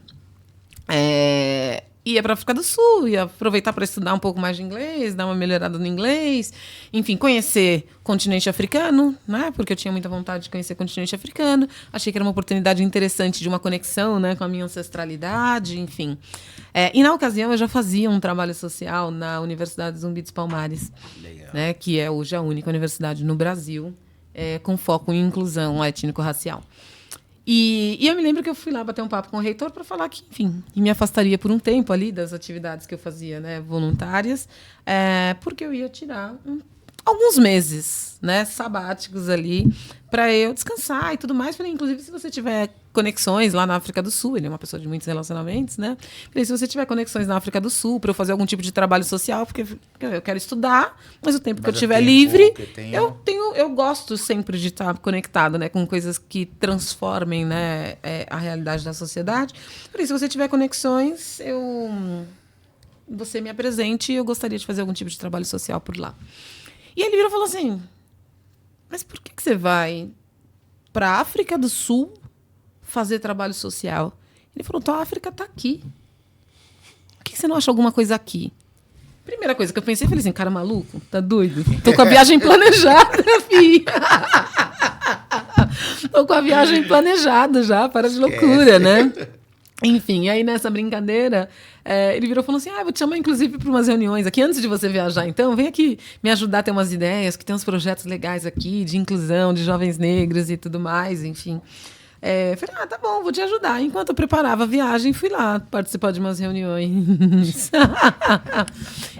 C: Ia para a África do Sul, ia aproveitar para estudar um pouco mais de inglês, dar uma melhorada no inglês, enfim, conhecer o continente africano, né? Porque eu tinha muita vontade de conhecer o continente africano. Achei que era uma oportunidade interessante de uma conexão, né, com a minha ancestralidade, enfim. E na ocasião eu já fazia um trabalho social na Universidade Zumbi dos Palmares, né, que é hoje a única universidade no Brasil com foco em inclusão étnico-racial. E eu me lembro que eu fui lá bater um papo com o reitor para falar que, enfim, me afastaria por um tempo ali das atividades que eu fazia, né, voluntárias, porque eu ia tirar alguns meses, né, sabáticos ali, para eu descansar e tudo mais. Falei, inclusive, se você tiver conexões lá na África do Sul, ele é uma pessoa de muitos relacionamentos, né? Falei, se você tiver conexões na África do Sul para eu fazer algum tipo de trabalho social, porque eu quero estudar, mas o tempo que eu tiver livre, eu gosto sempre de estar conectado, né, com coisas que transformem, né, a realidade da sociedade. Falei, se você tiver conexões, você me apresente e eu gostaria de fazer algum tipo de trabalho social por lá. E ele virou e falou assim, mas por que você vai para a África do Sul fazer trabalho social? Ele falou, a África está aqui. Por que você não acha alguma coisa aqui? Primeira coisa que eu pensei, falei assim, cara maluco, tá doido? Tô com a viagem planejada, filha. Tô com a viagem planejada já, para de loucura, né? Enfim, aí nessa brincadeira, ele virou e falou assim, vou te chamar inclusive para umas reuniões aqui, antes de você viajar, então, vem aqui me ajudar a ter umas ideias, que tem uns projetos legais aqui, de inclusão, de jovens negros e tudo mais, enfim. Falei, tá bom, vou te ajudar. Enquanto eu preparava a viagem, fui lá participar de umas reuniões.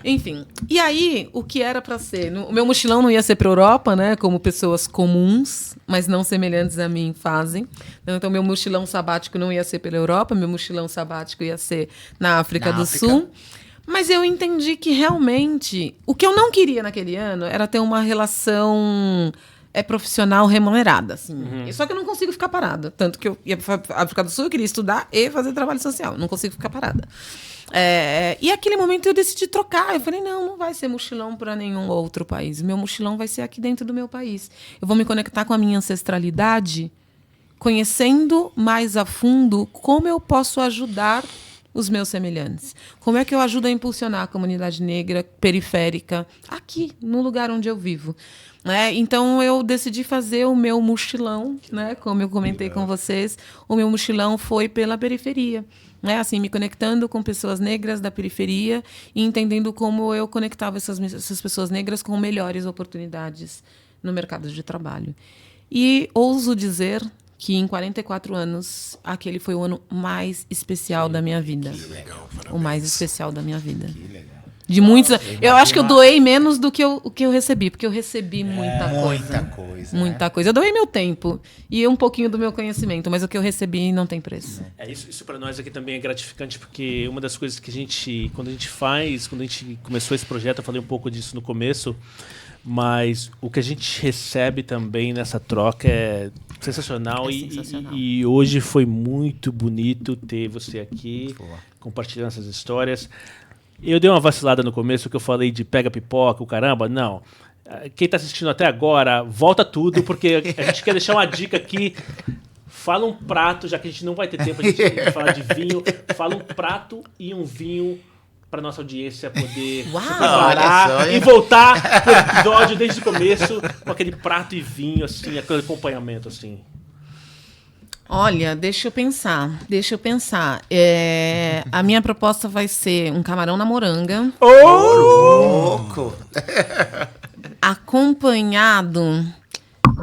C: Enfim, e aí, o que era para ser? O meu mochilão não ia ser para a Europa, né, como pessoas comuns, mas não semelhantes a mim fazem. Então, meu mochilão sabático não ia ser pela Europa, meu mochilão sabático ia ser na África do Sul. Mas eu entendi que, realmente, o que eu não queria naquele ano era ter uma relação profissional remunerada. Assim. Só que eu não consigo ficar parada. Tanto que eu ia para a África do Sul, eu queria estudar e fazer trabalho social. Não consigo ficar parada. E naquele momento eu decidi trocar. Eu falei, não vai ser mochilão para nenhum outro país. Meu mochilão vai ser aqui dentro do meu país. Eu vou me conectar com a minha ancestralidade conhecendo mais a fundo como eu posso ajudar os meus semelhantes. Como é que eu ajudo a impulsionar a comunidade negra periférica aqui, no lugar onde eu vivo? Né? Então, eu decidi fazer o meu mochilão, né? Como eu comentei com vocês, o meu mochilão foi pela periferia. Né? Assim, me conectando com pessoas negras da periferia e entendendo como eu conectava essas pessoas negras com melhores oportunidades no mercado de trabalho. E ouso dizer que em 44 anos, aquele foi o ano mais especial da minha vida.
D: Que legal, parabéns.
C: O mais especial da minha vida. Que legal. De muitos. Eu acho que eu doei menos do que o que eu recebi, porque eu recebi muita coisa. Muita coisa. Eu doei meu tempo e um pouquinho do meu conhecimento, mas o que eu recebi não tem preço.
A: Isso para nós aqui também é gratificante, porque uma das coisas que quando a gente começou esse projeto, eu falei um pouco disso no começo, mas o que a gente recebe também nessa troca é sensacional. E hoje foi muito bonito ter você aqui compartilhando essas histórias. Eu dei uma vacilada no começo, que eu falei de pega pipoca, o caramba. Não. Quem está assistindo até agora, volta tudo, porque a gente quer deixar uma dica aqui. Fala um prato, já que a gente não vai ter tempo de falar de vinho. Fala um prato e um vinho para nossa audiência poder se preparar e voltar pro episódio desde o começo com aquele prato e vinho, assim, aquele acompanhamento, assim.
C: Olha, deixa eu pensar. A minha proposta vai ser um camarão na moranga.
B: Louco!
C: Acompanhado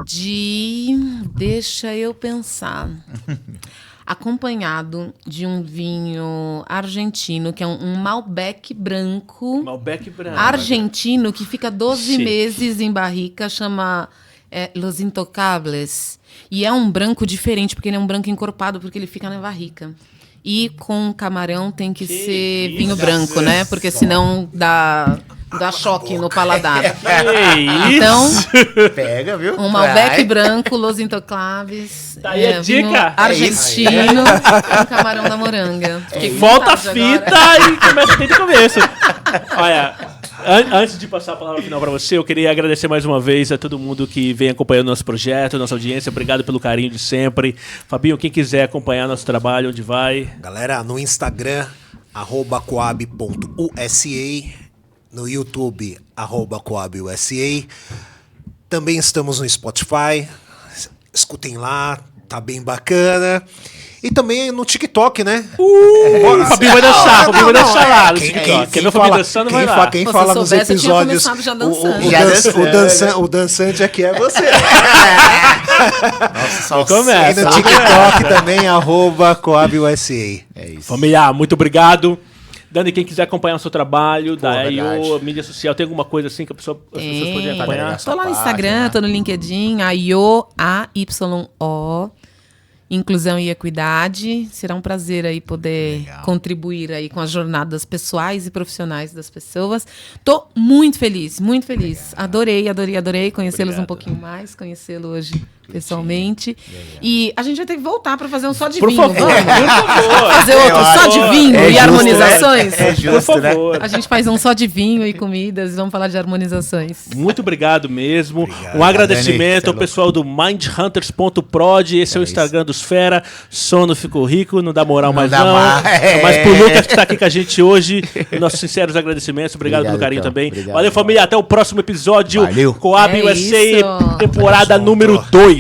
C: de... Deixa eu pensar. Acompanhado de um vinho argentino, que é um Malbec branco.
A: Malbec branco.
C: Argentino, que fica 12 meses em barrica, chama Los Intocables. E é um branco diferente, porque ele é um branco encorpado, porque ele fica na barrica. E com camarão tem que ser vinho branco, né? Porque senão dá choque no paladar. Então,
B: pega, viu?
C: Um Malbec branco, Los Intoclaves.
A: Daí a dica.
C: Argentino com camarão na moranga.
A: Volta a fita agora. E começa desde o começo. Olha, antes de passar a palavra final para você, eu queria agradecer mais uma vez a todo mundo que vem acompanhando nosso projeto, nossa audiência. Obrigado pelo carinho de sempre. Fabinho, quem quiser acompanhar nosso trabalho, onde vai?
D: Galera, no Instagram, @coab.usa. No YouTube, @coabusa. Também estamos no Spotify. Escutem lá, tá bem bacana. E também no TikTok, né?
A: O Fabinho vai dançar, lá no TikTok. Quem não for dançando, vai lá.
D: Quem fala nos episódios, o dançante aqui é você.
B: Nossa, só
A: começa.
D: E no TikTok também, @coabusa.
B: É isso.
A: Família, muito obrigado. Dani, quem quiser acompanhar o seu trabalho, da AIO, mídia social, tem alguma coisa assim que as pessoas podem acompanhar?
C: Tô lá no Instagram, tô no LinkedIn, AIO, AYO, Inclusão e Equidade. Será um prazer aí poder contribuir aí com as jornadas pessoais e profissionais das pessoas. Tô muito feliz, muito feliz. Adorei conhecê-los um pouquinho mais, conhecê-lo hoje pessoalmente. E a gente vai ter que voltar para fazer um só de vinho.
A: Por favor.
C: Fazer outro só de vinho e harmonizações.
B: Por favor.
C: A gente faz um só de vinho e comidas e vamos falar de harmonizações.
A: Muito obrado mesmo. Um agradecimento ao pessoal do mindhunters.prod. Esse é o Instagram dos Fera. Sono ficou rico, não dá moral mais não. Mas pro Lucas que tá aqui com a gente hoje, nossos sinceros agradecimentos. Obrigado pelo carinho também. Valeu, família. Até o próximo episódio.
B: Valeu.
A: Coab USA, temporada número 2.